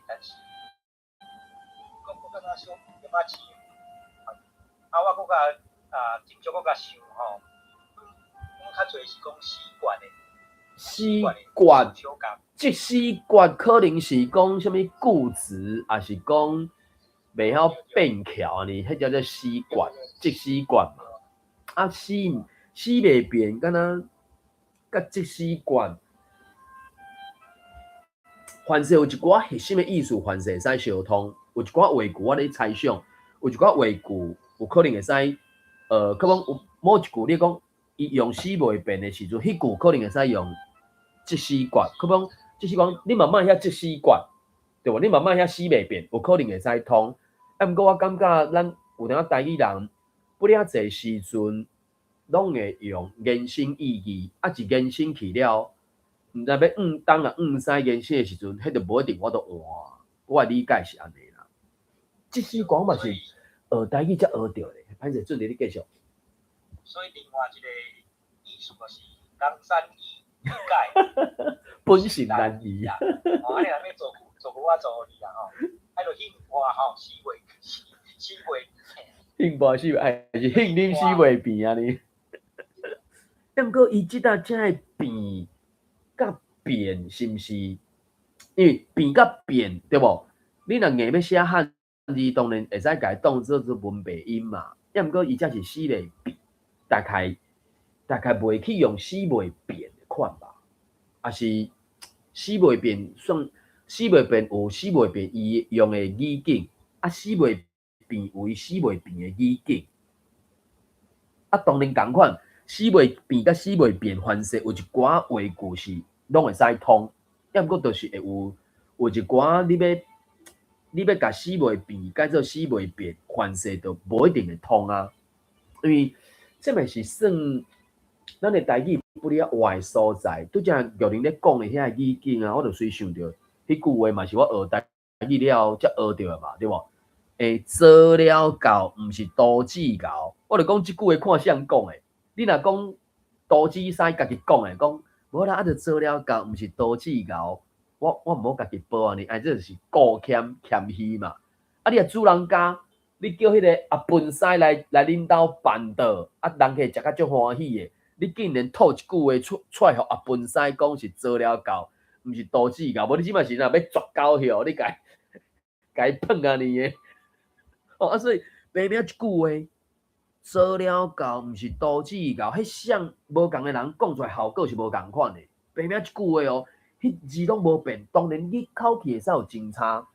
但是我感觉小有马钱，我佫甲斟酌佫甲想吼，我较侪是讲习惯的。即习惯可能是讲啥物固执，还是讲袂晓变巧呢？迄叫做习惯，即习惯嘛。啊，死袂变，敢若甲即习惯，凡是有一寡核心的意思，凡是会使相通。有一寡话句我咧猜想，有一寡话句有可能会使，可能有某一句你讲伊用死袂变的时阵，迄句可能会使用即习惯。可能即习惯，你慢慢遐即习惯，对无？你慢慢遐死袂变，有可能会使通。啊，毋过我感觉咱有当台语人。不了侪时阵，拢会用延伸意义，一延伸去了，毋知要东啊西延伸的时阵，迄就无一定我都换。我的理解是安尼啦。即时讲嘛是台语才学到的，歹势准你继续。所以另外一个意思就是江山易易改，本性难移啊！哦，你若要做我做你啊吼，就兴花吼，死袂。兴跋死，还是兴恁死袂变啊你？毋过伊即搭真诶变甲变是毋是？因为变甲变对无？你若硬要写汉字，当然会使甲伊当做文白音嘛。抑毋过伊才是死袂变，大概袂去用死袂变的款吧？啊是死袂变算死袂变有死袂变伊用的语境，啊死袂变有伊死袂变的语境。啊当然共款，死袂变甲死袂变凡是有一寡话句是拢会使通，抑毋过就是会有一寡你要甲死袂变改做死袂变，凡是就无一定会通啊。因为这嘛是算咱的台语不了坏所在。拄则玉玲咧讲的遐语境啊，我就随想着迄句话嘛是我学台语了才学着的嘛，对无？做了到毋是刀子厚，我就讲即句话看谁人讲的。你若讲刀子师家己讲的，讲无啦，啊，就做了到毋是刀子厚。我毋好家己报安尼，这就是顾谦虚嘛。啊，你若主人家，你叫迄个阿笨师来恁兜办桌，啊，人客食甲足欢喜的。你竟然吐一句话出来，互阿笨师讲是做了到，毋是刀子厚。无你即摆是若要绝狗血，你甲伊碰安尼的。啊，所以白名一句话，做了到毋是刀子厚，迄像无共的人讲出来效果是无共款的。白名一句话哦。迄字拢无变，当然你口气会使有真差，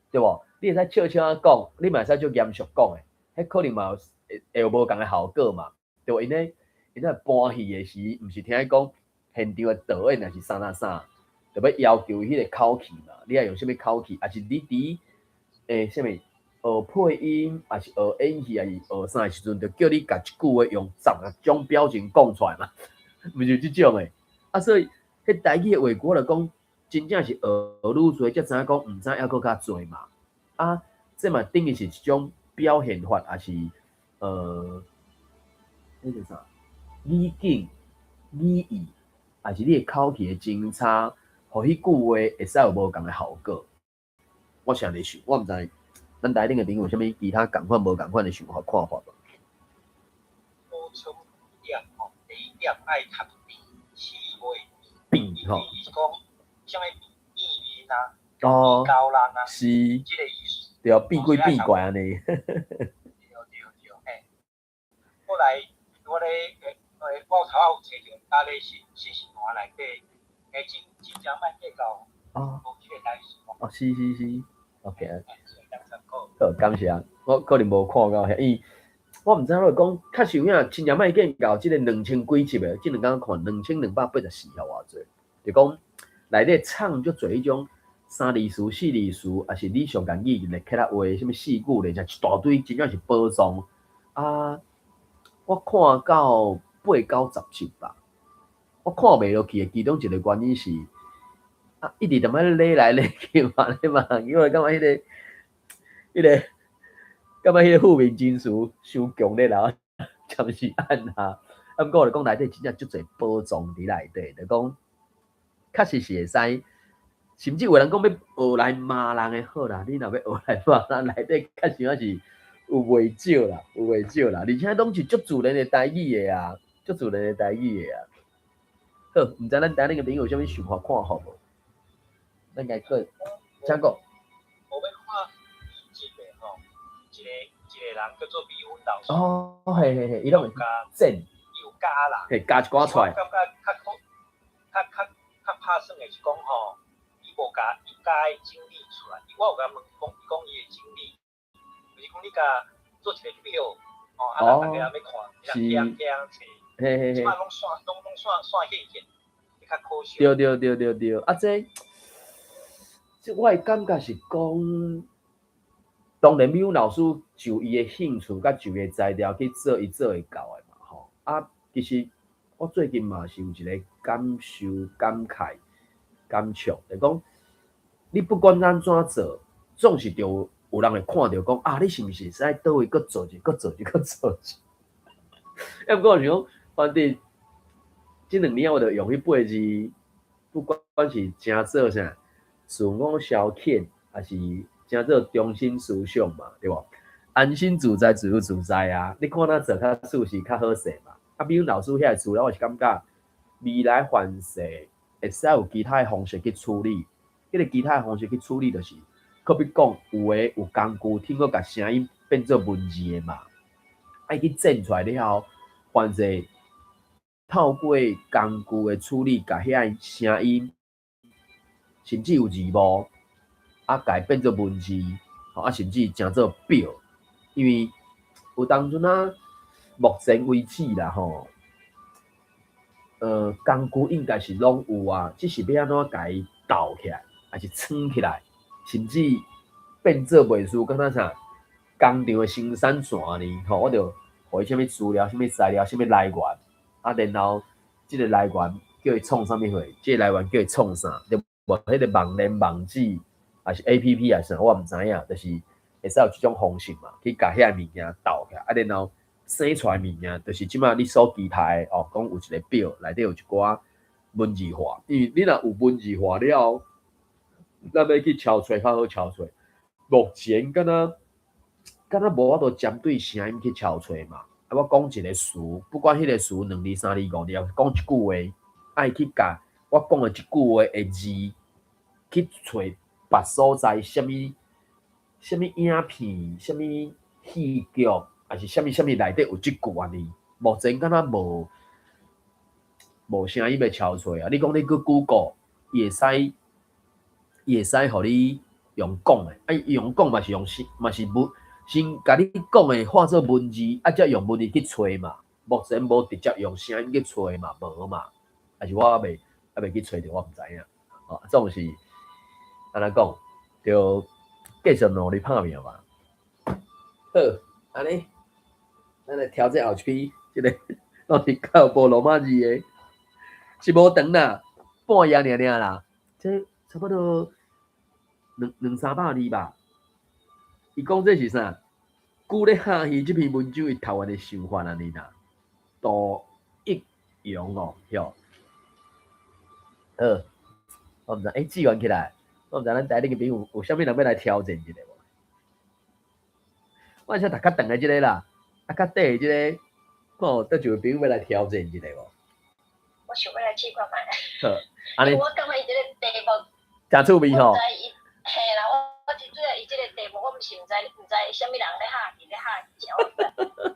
对无？你会使笑笑啊讲，你嘛会使足严肃讲诶，迄可能嘛会有无共诶效果嘛，对无？因为搬戏诶时，毋是听伊讲现场诶导演若是啥，就要要求迄个口气嘛，你爱用啥物口气？还是你伫啥物学配音，还是学演戏，还是学啥诶时阵，就叫你甲一句话用10种表情讲出来嘛，毋是即种诶，啊，所以。迄台语诶话，我就讲，真正是学愈侪，才知影讲，毋知还佫较侪嘛。啊，这嘛等于是一种表现法，还是迄个啥语境、语义，还是你诶口气诶真差，互迄句话会使有无共诶效果。我是安尼想，我毋知咱台顶诶朋友有啥物其他共款无共款诶想法看法无？补充一点吼，第一点爱读变，是袂。变吼，伊是讲啥物变面啊，哦，变高人啊，是，即个意思。对啊，变鬼变怪安尼。对，嘿。后来我咧我头有找着搭咧新闻内底，真正歹计较无即个代志。哦，是 ，OK。好，感谢。我可能无看到遐，因为我毋知影讲，确实有影真正歹见到即个2000几集的，即两天看2284啊偌济，就讲内底唱足侪迄种3字词、4字词，还是你上简语咧起来话，什么4句咧，一大堆，真正是宝藏啊！我看到8、9、10集吧，我看袂落去的其中一个原因是啊，一直踮咧勒来勒去嘛，因为感觉感觉迄个负面情绪伤强烈啦，暂时按下。啊，毋过我就讲内底真正足侪宝藏伫内底，就讲确实是会使，甚至有人讲要学来骂人诶好啦，你若要学来骂人，内底确实是有袂少啦，而且拢是足自然诶台语诶啊，好，毋知咱台顶诶朋友有啥物想法看法无？咱应该个请讲。我要看以前的吼，一个人叫做米粉老师。哦，嘿，伊拢会整，有加人，嘿，加一寡出来。我感觉较拍算的是讲吼，伊无加伊经历出来。我有甲问讲伊的经历，就是讲你甲做一个表，哦，啊，大家要看，你若惊找，嘿，即摆拢线现现，会较可惜。对，啊，这我的感觉是讲，当然米粉老师就伊的兴趣甲就伊的材料去做，伊做会到的嘛，吼。啊，其实我最近嘛是有一个感受、感慨、感触，就讲你不管咱怎做，总是就有人会看到讲啊，你是毋是使倒位搁做一？要不过我想讲，反正这2年我就用迄8字，不管是真做啥。自我消遣，还是叫做中心思想嘛，对无？安心自在，自由自在啊！你看咱做较舒适，较好势嘛。啊，比如老师遐资料，我是感觉未来反射会使有其他方式去处理。迄个其他方式去处理，就是可比讲有诶有工具，听过甲声音变做文字诶嘛，爱去剪出来了后，反射透过工具诶处理，甲遐声音，甚至有字幕，啊，甲变做文字，啊，甚至成做表，因为有当阵啊，目前为止啦吼。工具应该是拢有啊，只是要安怎甲伊倒起来，还是撑起来，甚至变做袂输，敢若啥工厂的生产线呢？吼，我着互伊啥物资料、啥物材料、啥物来源，啊，然后即个来源叫伊创啥物货，即个来源叫伊创啥，就无迄个网链网址，还是 APP 还是啥，我毋知影，就是会使有即种方式嘛，去甲遐物件倒起来，啊，然后。生出来物件，就是即马你所期待哦，讲有一个表内底有一寡文字化，因为你若有文字化了，咱要去敲出较好敲出。目前敢若无法度针对声音去敲出嘛。啊，我讲一个词，不管迄个词2字、3字、5字，讲一句话，爱去甲我讲的一句话的字去找别所在，啥物影片，啥物戏剧。还是啥物内底有即句安尼，目前敢若无声音要敲出啊！你讲你去 Google， 伊会使互你用讲的，啊，用讲嘛是用嘛是先甲你讲的化作文字，啊，才用文字去找嘛。目前无直接用声音去找嘛，无嘛。还是我还未去找着，我毋知影。哦，总是安怎讲，就继续努力拍拼吧。好，安尼。咱来调这后区，即个到底靠无罗马字的，是无长啦，半页尔啦，这差不多两三百字吧。伊讲这是啥？古咧下戏这篇文章是台湾的想法安尼啦，杜一勇哦，哟，我毋知，志愿起来，我毋知咱台顶个朋友有啥物人要来挑战一下无？我想大家等下即个啦。啊，较底即个，吼，倒就有朋友要来挑战一下无？我想要来试看卖。好，安尼。我感觉伊即个题目真趣味吼。嘿啦，我真主要伊即个题目，我毋是毋知啥物人咧下棋咧下棋，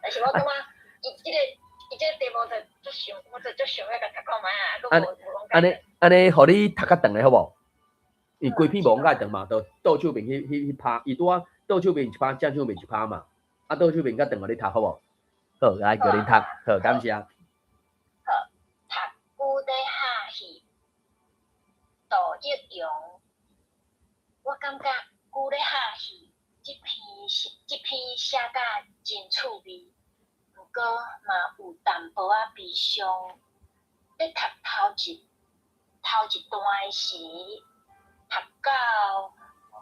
但是我感觉伊即个题目就想，我就想要甲读看卖啊，安尼，互你读较长咧好无？伊规篇无讲介长嘛，就倒手边去拍，伊拄啊倒手边一拍，正手边一拍嘛。啊，倒手边较长，互你读好无？好，来叫你读，好，感谢。好，读古咧下戏，杜一勇。我感觉古咧下戏即篇写甲真趣味，不过嘛有淡薄仔悲伤。咧读头一段诶时，读到我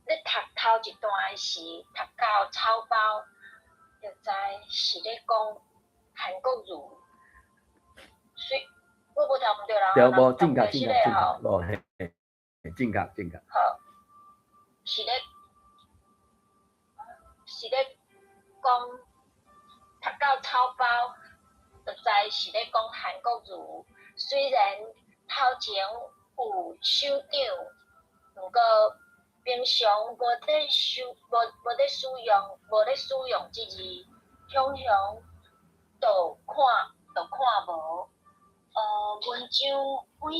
咧读头一段诶时，读到草包，就知是咧讲韩国语。我无读毋对啦，对，无正确，无嘿，正确。好，是咧讲读到草包，就知是咧讲韩国语。虽然头前有首长，不过平常无咧使用即字，常常就看无。文章每一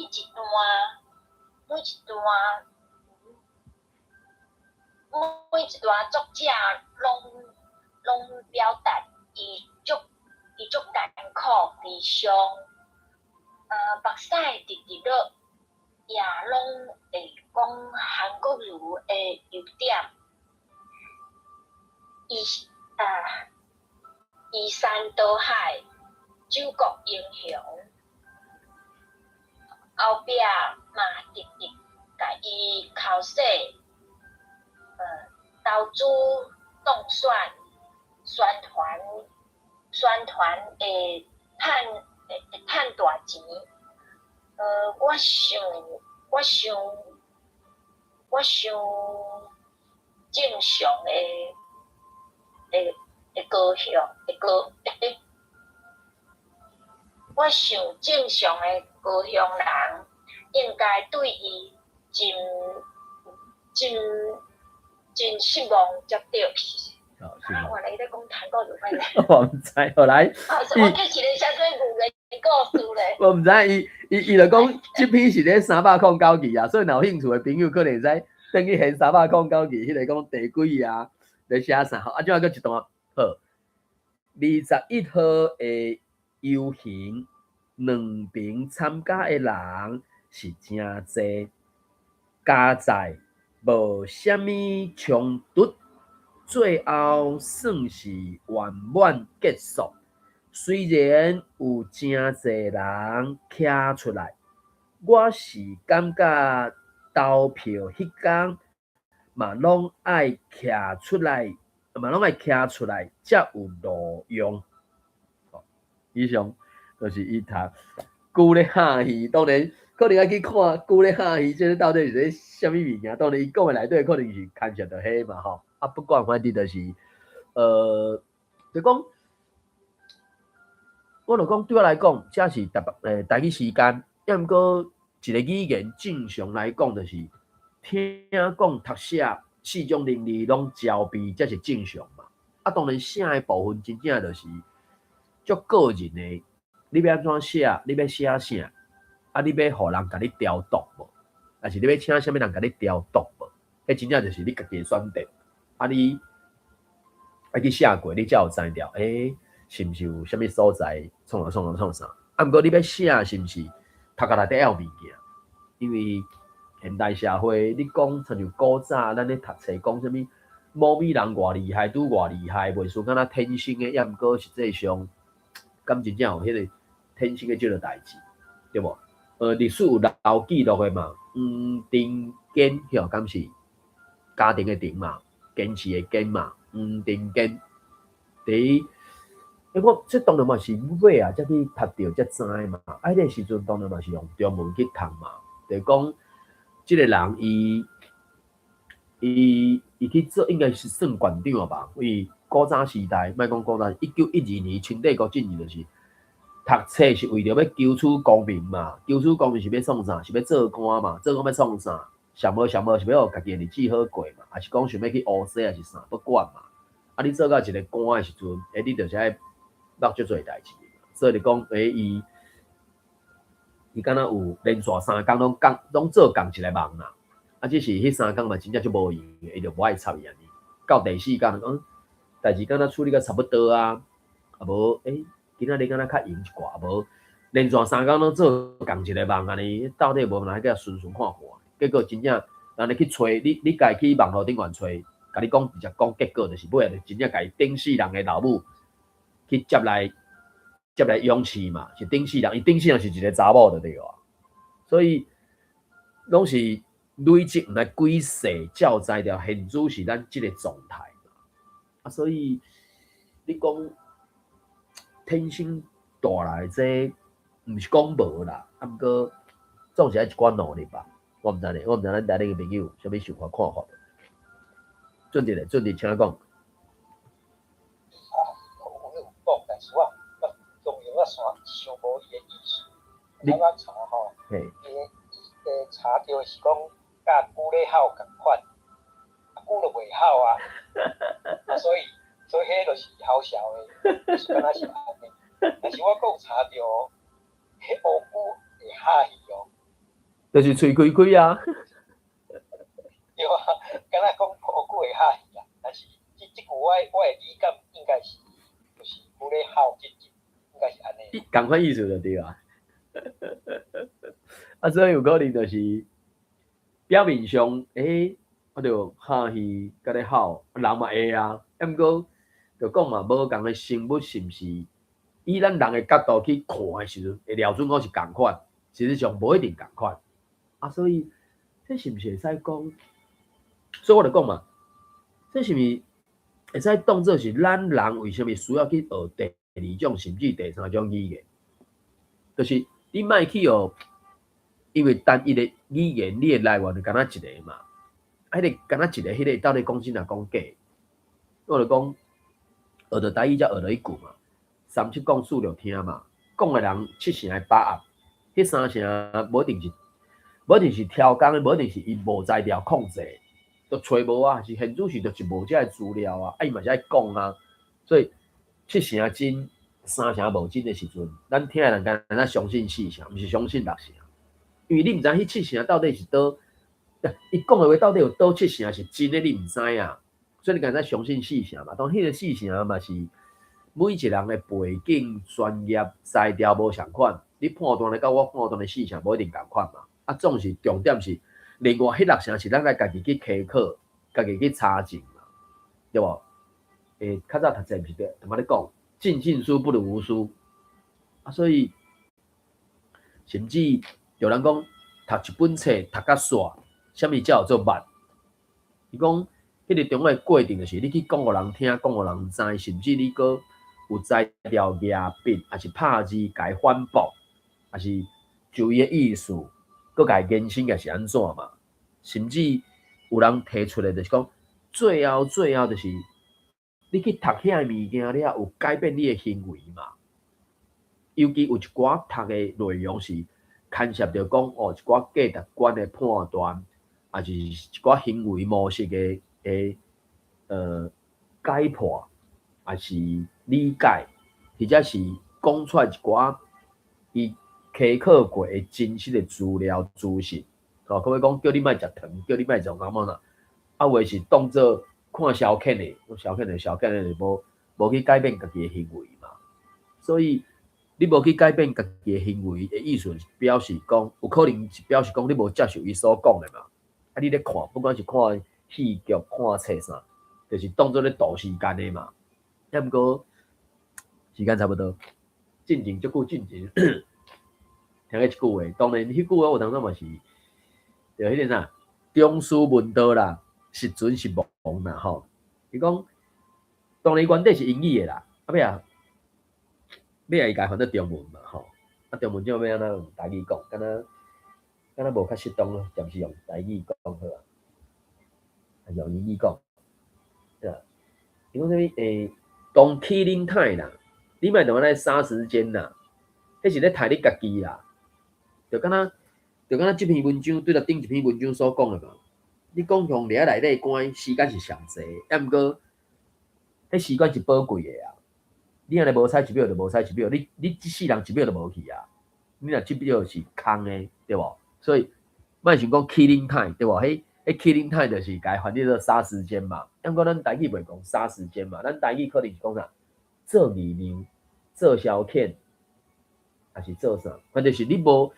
段作者拢表达伊足艰苦悲伤，目屎直落，也拢会讲韩国语的优点。依山倒海，救国英雄。后壁嘛直直甲伊考试，投资当宣传会趁大钱。我想正常的会高兴，我想正常的高雄人应该对伊真失望才对。我来在讲谈故事快我唔知，后来我这是个啥物语的故事咧？我唔知，伊就讲这篇是咧309字啊，所以若有兴趣的朋友可能会使等去现309字，迄个讲第几啊，咧写啥？啊，怎啊佫一段好，21号的游行，2边参加的人是真侪，加在无虾米冲突。最后算是圆满结束，虽然有真侪人徛出来，我是感觉投票迄天嘛拢爱徛出来，才有路用。以上就是伊读龟咧喊戏，当然可能要去看龟咧喊戏，这到底是咧啥物物件？当然伊讲的内底可能是牵涉到迄嘛吼。啊，不管反正就是，就讲，我就讲对我来讲，这是台语时间，要毋过一个语言正常来讲，就是听讲、读写4种能力拢交备，这是正常嘛。啊，当然写的部分真正就是足个人的，你要安怎写，你要写啥，啊，你要互人甲你调度无，还是你要请啥物人甲你调度无？迄真正就是你家己选择。啊，你爱去写过，你才有知着，是毋是有啥物所在创啥？啊，毋过你要写是毋是读个内底要有物件？因为现代社会，你讲像古早咱咧读册讲啥物某美人偌厉害，拄偌厉害，袂输敢若天生诶，抑毋过实际上，敢真正有迄个天生诶即个代志，对无？历史有留记录诶嘛，丁坚迄敢是家庭诶丁嘛？坚持的坚嘛，定坚。第，我这当然嘛是尾啊，才去读到才知嘛。迄个时阵当然嘛是用中文去读嘛。就是讲，这个人伊去做应该是算馆长吧。因为古早时代，莫讲古早，1912年清帝国进入就是读册是为着要求取功名嘛。求取功名是要创啥？是要做官嘛？做官要创啥？想无是要互家己日子好过嘛，还是讲想要去乌西，还是啥不管嘛？啊，你做到一个官的时阵，你就是爱落足侪代志。所以你讲，伊敢若有连续3工拢做共一个梦啦。啊，只是迄3工嘛，真正就无用的，伊就无爱插伊安尼。到第4工，讲代志敢若处理个差不多啊，啊无今仔日敢若较闲一寡，啊无连续3工拢做共一个梦安尼，到底无哪个顺看看。结果真正，人哋去找你家去网络顶面找，甲你讲直接讲结果，就是尾就真正甲伊顶死人的老母去接来养饲嘛，是顶死人，伊顶死人是一个查某就对啊。所以拢是累积毋知几世教材条现主是咱即个状态啊。所以你讲天生带来这毋是讲无啦，啊毋过总是爱一寡努力吧。我毋知咧，咱台顶个朋友啥物想法看法？准弟，请讲。我有讲，但是我中央线想无伊个意思。我查吼，伊查到是讲甲龟咧吼共款，龟就袂吼啊，所以迄就是好笑诶，是敢若是安尼。但是我有查到，迄乌龟会哈戏哦。就是喙开开啊！对啊，敢若讲乌龟会哈戏啊，但是即句我诶理解应该是就是龟咧吼即应该是安尼。共款意思就对啊。啊，所以有可能就是表面上，我着哈戏甲咧吼，人嘛会啊，毋过着讲嘛，无共诶生物是毋是以咱人诶角度去看诶时阵，会了准讲是共款，事实上无一定共款。啊，所以这是毋是会使讲？所以我就讲嘛，这是毋是会使当作是咱人为虾米需要去学第2种甚至第3种语言？就是你莫去学，因为单一的语言你的来源就敢若一个嘛，迄个敢若一个，迄个到底讲真啊讲假？我就讲，学着台语才学着一句嘛，三七讲四六听嘛，讲的人七成会把握，迄三成无一定是挑工的，无一定是伊无才调控制，都找无啊，是现主是就是无这资料啊，伊嘛是爱讲啊，所以七成真，三成无真的时阵，咱听的人敢若相信四成，毋是相信六成，因为你毋知迄七成到底是倒，伊讲的话到底有倒七成是真的，你毋知啊，所以你敢若相信四成嘛，当迄个四成嘛是每一个人的背景、专业、才调无相款，你判断的甲我判断的四成无一定共款嘛。啊，总是重点是，另外迄6成是咱来家己去考考，家己去查证嘛，对无？较早读册毋是对，同我咧讲，尽信书不如无书啊，所以甚至有人讲读一本册读甲煞，啥物才叫做捌？伊讲迄个中间的过程就是你去讲互人听，讲互人知，甚至你搁有才调牙笔，还是拍字改反驳，还是就伊的意思。搁家延伸也是安怎嘛？甚至有人提出来就是讲，最后就是你去读遐物件了，有改变你的行为嘛？尤其有一寡读的内容是牵涉到讲哦，一寡价值观的判断，还是一寡行为模式的解破，还是理解，或者是讲出来一寡伊考过的真实的资料资讯，可不可以讲叫你莫食糖，叫你莫做什么啦？啊，或是当作看消遣的，消遣的无去改变家己的行为嘛。所以你无去改变家己的行为的意思，表示讲有可能是表示讲你无接受伊所讲的嘛。啊，你咧看，不管是看戏剧、看册啥，就是当作咧度时间的嘛。也毋过时间差不多，进前足久进前。听迄一句话，当然迄句话有当时嘛是，就迄个啥，中书问道啦，实准是亡啦吼。伊讲，当然原底是英语的啦，啊尾啊伊家翻到中文嘛吼，啊中文怎要安怎用台语讲，敢若无较适当咯，暂时用台语讲好啊，还是用英语讲，对啊。伊讲啥物当 killing time 啦，你莫同我来杀时间啦，迄是咧杀你家己啦。就敢若即篇文章对着顶一篇文章所讲的嘛，你讲向掠内底关时间是上济，抑毋过，迄时间是宝贵的啊。你安尼无采一秒就无采一秒，你即世人一秒就无去啊。你若即秒是空的，对无？所以莫想讲 killing time， 对无？迄 killing time 就是该翻译做杀时间嘛。抑毋过咱台语袂讲杀时间嘛，咱台语可能是讲啥？做二娘、做消遣，还是做啥？反正就是你无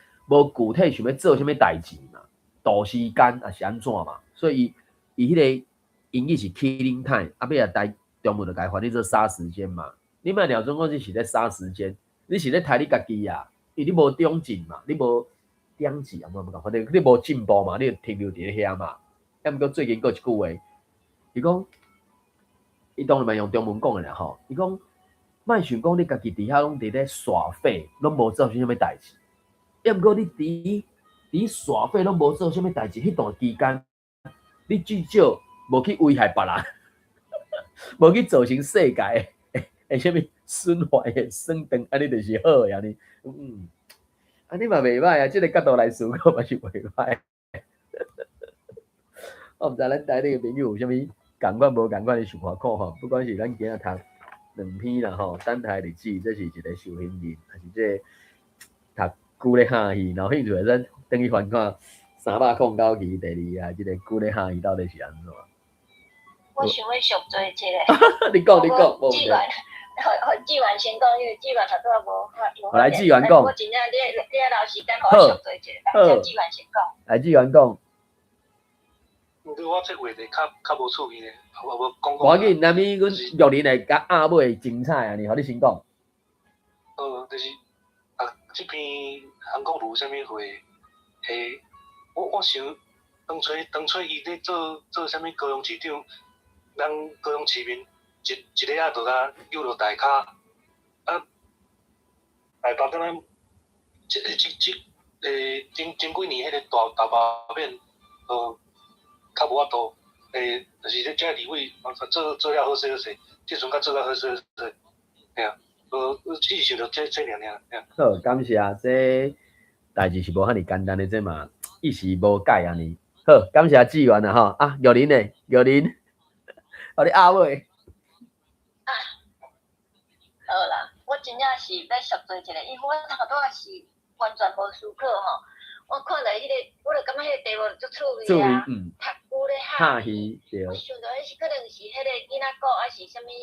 具体想要做啥物代志嘛，度时间也是安怎嘛，所以伊迄个英语是 killing time， 啊尾啊台中文就该翻译做杀时间嘛。你莫鸟总讲你是咧杀时间，你是咧杀你家己啊，因为你无长进嘛，你无长进啊，反正你无进步嘛，你就停留伫咧遐嘛。抑毋过最近佫一句话，伊讲，伊当然嘛用中文讲诶啦吼，伊讲莫想讲你家己伫遐拢伫咧耍废，拢无做啥物代志。抑毋过你伫耍废拢无做啥物代志，迄段期间，你至少无去危害别人，无去造成世界诶啥物损坏诶损长，安尼就是好诶安尼。安尼嘛袂歹啊，即个角度来思考嘛是袂歹。我毋知咱台底诶朋友有啥物共款无共款诶想法看吼，不管是咱今仔读2篇啦吼，等待日子，这是一个受刑人，还是这读久咧下去，然后兴趣咱等于翻看309期第2啊，即个久咧下去到底是安怎？我想要上做一个。你讲，无志愿，互志愿先讲，因为志愿头拄仔无。我来志愿讲。我真正你留时间，互我上做一个，来志愿先讲。来志愿讲。毋过我这话题较无趣味咧，我无讲。赶紧，那咪阮玉林来甲阿尾精彩啊！你，互你先讲。就是这篇韩国瑜啥物话，我想当初伊咧做啥物高雄市长，咱高雄市民一个仔就甲扭落大骹，啊，台北敢若前几年迄个大包面，较无法度，就是这个礼位，做了好势好势，即阵甲做了好势好势，嘿啊，只是想到这尔，嘿啊。好，感谢，这代志是无遐尼简单的，这嘛一时无解安尼。好，感谢志源啊吼，啊，玉林诶，玉林，互你压尾。好啦，我真正是要熟做一个，因为我头拄仔是完全无思考吼。我看到迄个，我就感觉迄个题目足趣味啊，读久咧哈鱼，对。我想到迄是可能是迄个囡仔故，还是啥物迄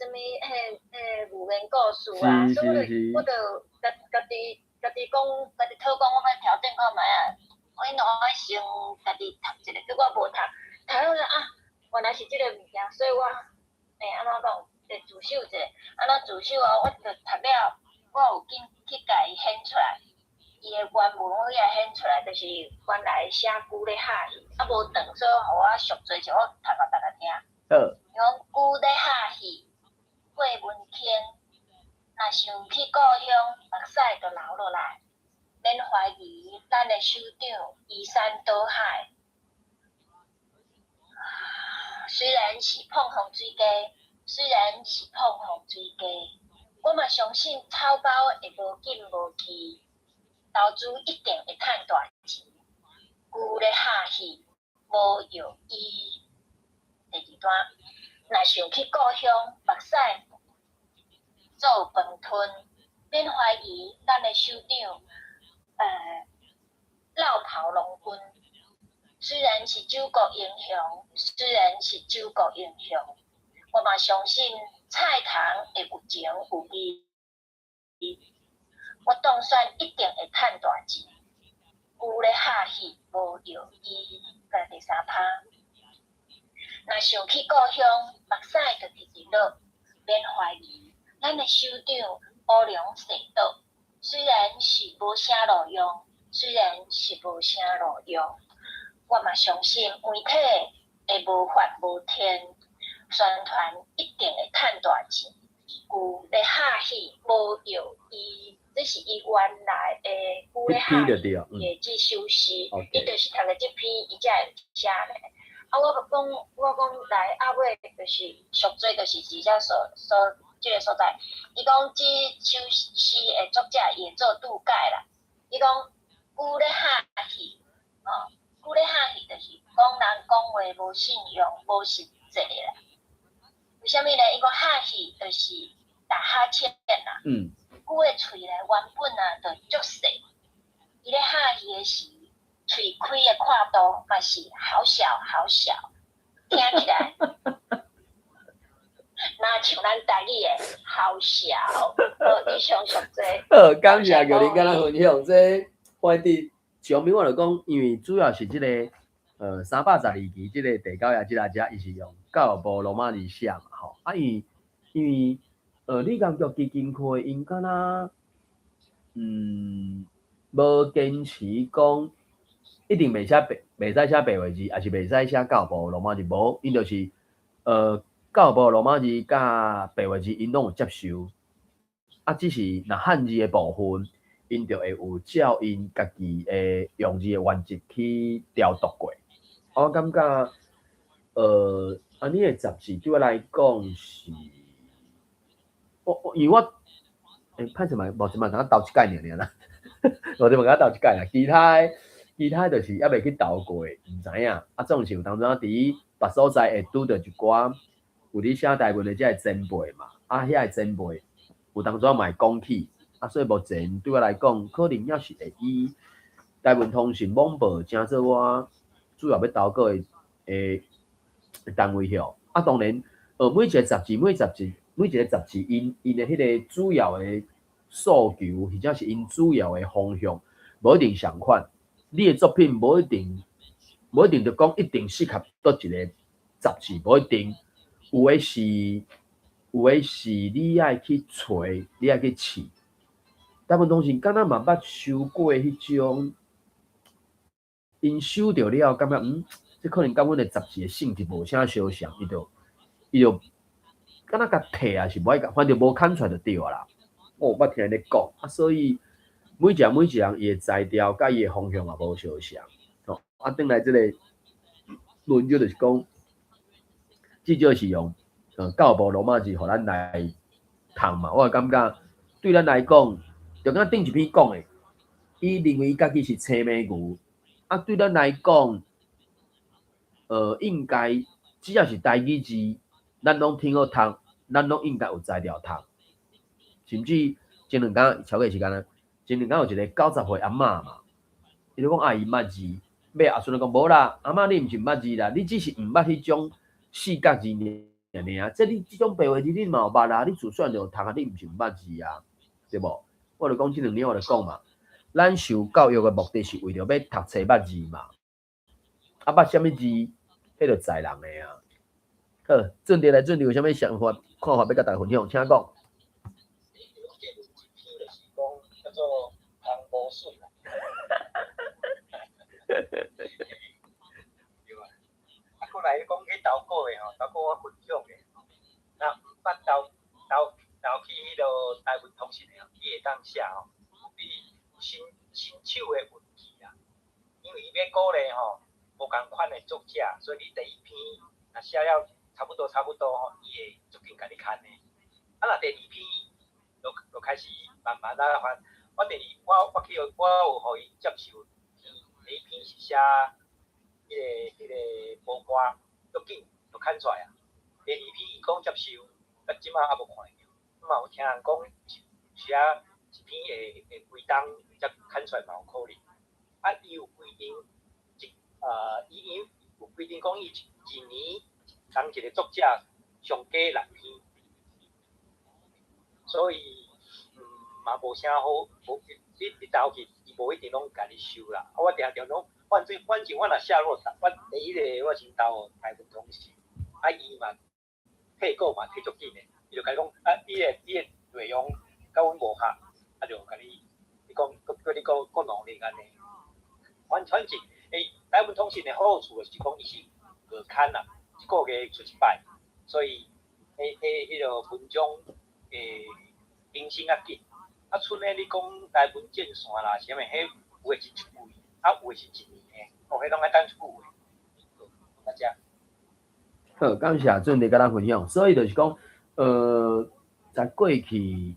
寓言故事啊，所以我就家己讲，家己讨讲，我要调整看卖啊。我应该先家己读一个，结果无读，读了啊，原来是即个物件，所以我安怎讲？自首者，安怎自首啊？我就读了，我有紧去甲伊显出来，伊的原文我也显出来，就是原来写久咧哈戏，啊无长，所以互我熟做者，我读互大家听。好。讲久咧哈戏，过文天，若想去故乡，目屎就流落来，免怀疑咱的首长移山倒海。虽然是碰风水鸡。虽然是碰风水鸡，我嘛相信草包会无紧无气，投资一定会赚大钱。久咧哈戏无有意。第二段，若想去故乡，目屎做饭吞，免怀疑咱的首长，落跑龙军。虽然是九国英雄，虽然是九国英雄。我嘛相信菜堂会有情有义，我当选一定会赚大钱。久咧哈戏无有意，第三趴。若想去故乡，目屎就直直落，免怀疑，咱的首长乌龙世道。虽然是无啥路用，虽然是无啥路用，我嘛相信媒体会无法无天。宣传一定会赚大钱，久咧哈戏无有意，这是伊原来的久咧哈戏的这首诗，伊就是读了这篇，伊才会写咧。啊，我讲来后尾就是俗做，就是直接这个所在。伊讲这首诗的作者也做注解啦。伊讲久咧哈戏，久咧哈戏就是讲人讲话无信用，无实际啦。为虾米呢？伊讲哈戏就是打哈欠啦。久的喙咧原本啊就足细，伊咧哈戏的时，喙开的跨度嘛是好小好小，听起来，那像咱台语的好小，以上述这。好，感谢玉林跟咱分享这我伫上面我就讲，因为主要是这个312期这个第9页这个只，伊是用教育部罗马字写嘛吼，啊因为理工局基金会因敢若无坚持讲一定袂使写白话字，还是袂使写教育部罗马字，无因就是教育部罗马字甲白话字因拢有接受，啊只是若汉字的部分，因就会有照因家己的用字的原则去调度过。我感觉安尼的杂志对我来讲是，因为我歹势嘛，无即满通斗一概念啦，无即满甲斗一概啦，其他就是还袂去斗过，毋知影。啊，总是有当初伫别所在会拄着一寡有伫写台文的遮个前辈嘛，啊，遐个前辈有当初嘛会讲起，啊，所以目前对我来讲，可能也是会以台文通讯网报正做我主要要投稿的单位吼。啊，当然，每一个杂志因的迄个主要的诉求，或者是因主要的方向，无一定相款。你的作品无一定就讲一定适合倒一个杂志，无一定。有的是你爱去找，你爱去试。大部分东西敢若嘛捌收过迄种，因收着了，感觉这可能甲阮的杂志的性质无啥相像，伊就敢若甲摕啊，是无爱甲，反正无看出来就对啦。我听你讲啊，所以每一个人伊的材调甲伊的方向也无相像。啊，转来这个论就就是讲，至少是用教部罗马字，互咱来读嘛。我感觉对咱来讲，就敢顶一篇讲的，伊认为伊家己是青眉牛，啊，对咱来讲，应该只要是台语字，咱拢听好读，咱拢应该有材料读。甚至前两天超过时间啊，前两天有一个90岁阿嬷嘛，伊就讲阿姨捌字，尾阿孙就讲无啦，阿嬷你毋是毋捌字啦，你只是毋捌迄种四角字尔，即你即种白话字你嘛有捌啊，你自选就读啊，你毋是毋捌字啊，对无？我就讲即两年我就讲嘛，咱受教育的目的是为着要读册捌字嘛，啊捌啥物字，迄就在人的啊。好，准弟来准弟有啥物想法、看法要甲大家分享，请讲。叫做汤无水啦。对啊，啊，过来讲去投稿的吼，投稿我分享的，那毋捌投去迄落台文通讯的吼，伊会当写吼，比新手的文字啊，因为伊要鼓励吼无共款的作者，所以你第一篇若写了差不多吼，伊会足紧甲你看的。啊，若第二篇就开始慢慢啊发。我有互伊接受，第一篇是写迄个无歌，足紧就看出来啊。第二篇伊讲接受，到即马还无看着，嘛有听人讲写一篇会规档才看出来嘛有可能。啊，伊有规定伊有规定讲伊一年当一个作者上加6篇，所以。嘛无啥好，你投去，伊无一定拢甲你收啦。我定拢，反正我若写落，我第一个我先投台文通讯，啊伊嘛退稿嘛退足紧的，伊就甲你讲啊，你的内容甲阮无合，啊就甲你讲，叫你讲努力安尼。反正台文通讯的好处就是讲伊是月刊啦，一个月出一摆，所以迄个文章更新较紧。啊，剩诶，你讲台文建线啦，啥物，迄有诶是一季，啊有诶是一年诶，迄拢爱等一句诶。大家。好，感谢准弟甲咱分享。所以就是讲，在过去一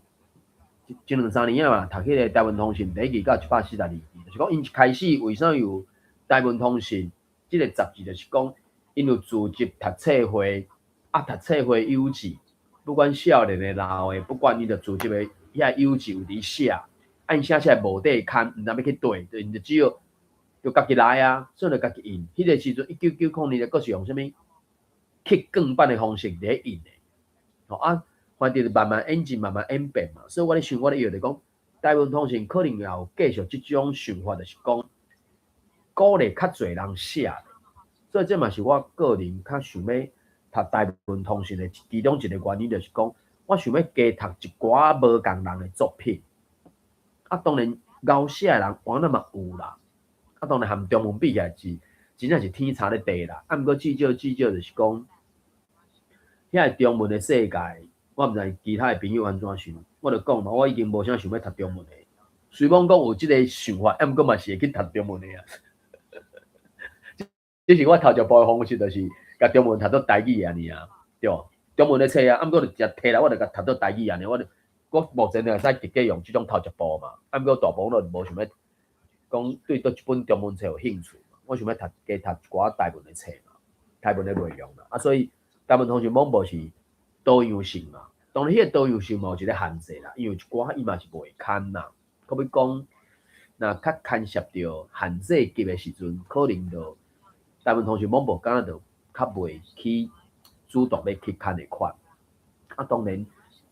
两三年啊嘛，读迄个台文通讯第一期到142期，就是讲因一开始为啥有台文通讯即个杂志，就是讲因有组织读册会，啊读册会有志，不管少年诶、老诶，不管伊就组织诶。遐有志有伫写，按写起来无地刊，毋知要去对，就因就只有就家己来啊，所以就家己印。迄个时阵1990年，佫是用啥物刻钢板的方式伫印的，吼啊，反正就慢慢演进，慢慢演变嘛。所以我咧想，我咧以为讲，台文通讯可能也有继续即种想法，就是讲鼓励较侪人写。所以这嘛是我个人较想要读台文通讯的其中一个原因，就是讲。我想要加读一寡无共人的作品，啊，当然敖写的人往那嘛有啦，啊，当然含中文比起来是真正是天差咧地啦。啊，毋过至少就是讲，遐中文的世界，我毋知其他的朋友安怎想，我就讲嘛，我已经无啥想要读中文的。虽讲有即个想法，啊，毋过嘛是会去读中文的啊。这是我头一步的方式，就是甲中文读做台语安尼啊，对。中文的册啊，啊，毋过就直摕来，我就甲读做台语安尼。我目前就会使直接用即种头一步嘛。啊，毋过大部分都无想要讲对倒一本中文册有兴趣嘛。我想要加读一寡台文的册嘛，台文的内容嘛。啊，所以台文通讯网络是多样性嘛。当然，迄个多样性嘛有一个限制啦，因为一寡伊嘛是袂刊啦。可要讲，若较牵涉到限制级的时阵，可能就台文通讯网络敢若就较袂去。主动要去看的款，啊，当然，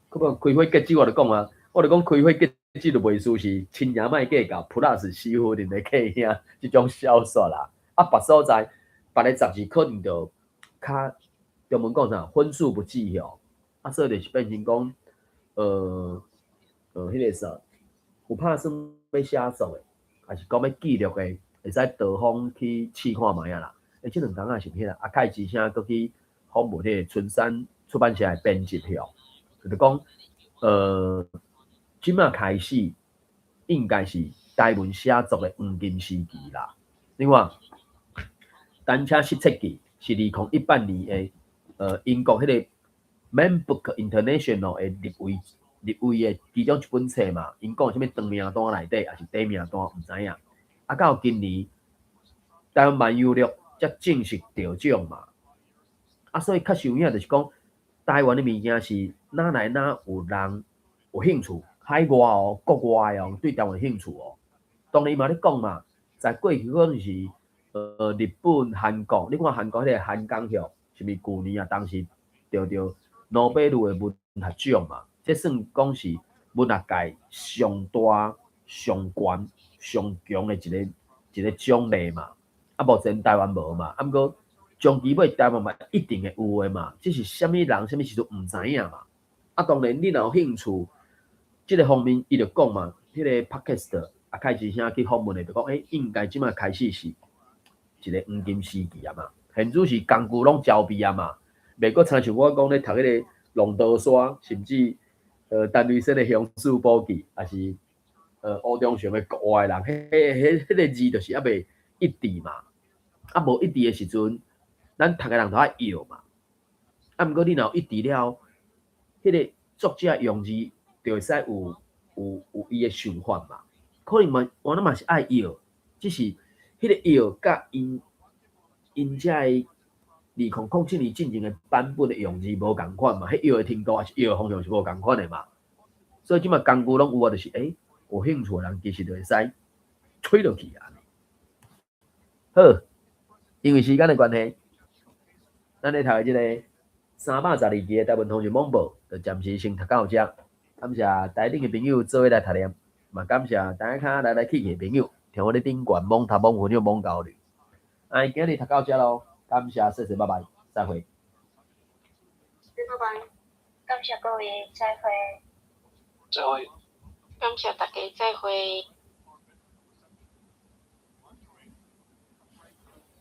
佮开会结束我就讲啊，我就讲开会结束就袂输是亲娘卖计较 plus 媳妇人的客兄即种销售啦。啊，别所在别个杂志可能就较中文讲啥分数不计哦，啊，所以就是变成讲，迄个啥有拍算要写作的，还是讲要记录的，会使多方去试看卖啊啦。即两工啊是迄个阿凯之声佮去。访问迄个春山出版社的编辑票，就是讲，即马开始应该是台文写作的黄金时期啦。另外，单车失册记是2018年的英国迄个 Man Book International 的入围的其中一本册嘛，因讲什么长名单内底，还是短名单，毋知影。啊，到今年台湾漫游录才正式得奖嘛。啊，所以较受影就是讲，台湾的物件是哪来哪有人有兴趣，海外哦、国外哦，对台湾有兴趣哦。当然嘛，咧讲嘛，在过去可能是日本、韩国，你看韩国迄个韩江剧，是毋是旧年啊？当时得到诺贝尔的文学奖嘛，这算讲是文学界上大、上悬、上强的一个奖励嘛。啊，目前台湾无嘛，啊，毋过长期尾台湾嘛一定会有的嘛，只是啥物人、啥物时阵毋知影嘛。啊，当然你若有兴趣，即个方面伊就讲嘛，迄个 podcast 啊，开始先去访问的，就讲应该即马开始是一个黄金时期啊嘛，现在是工具拢交备啊嘛，袂阁亲像我讲咧读迄个龙刀山，甚至陈瑞生的乡土补给，还是吴忠祥的国外人，迄个字就是还袂一致嘛，啊无一致的时阵，咱读的人都爱摇嘛，啊毋过你若有一致了，迄个作者用字就会使有伊的想法嘛，可能嘛，我嘛是爱摇，只是迄个摇甲因遮个2007年进前的版本的用字无共款嘛，迄摇的程度还是摇的方向是无共款的嘛，所以即马工具拢有啊，就是有兴趣的人其实就会使吹落去啊。好，因为时间的关系，咱咧读的即个312期的台湾通讯网报，就暂时先读到这。感谢台顶的朋友做伙来读念，嘛感谢大家来去的朋友，听我咧顶管网读网分享网交流。今日读到这咯，感谢，谢谢，拜拜，再会。拜拜，感谢各位，再会。再会。感谢大家，再会。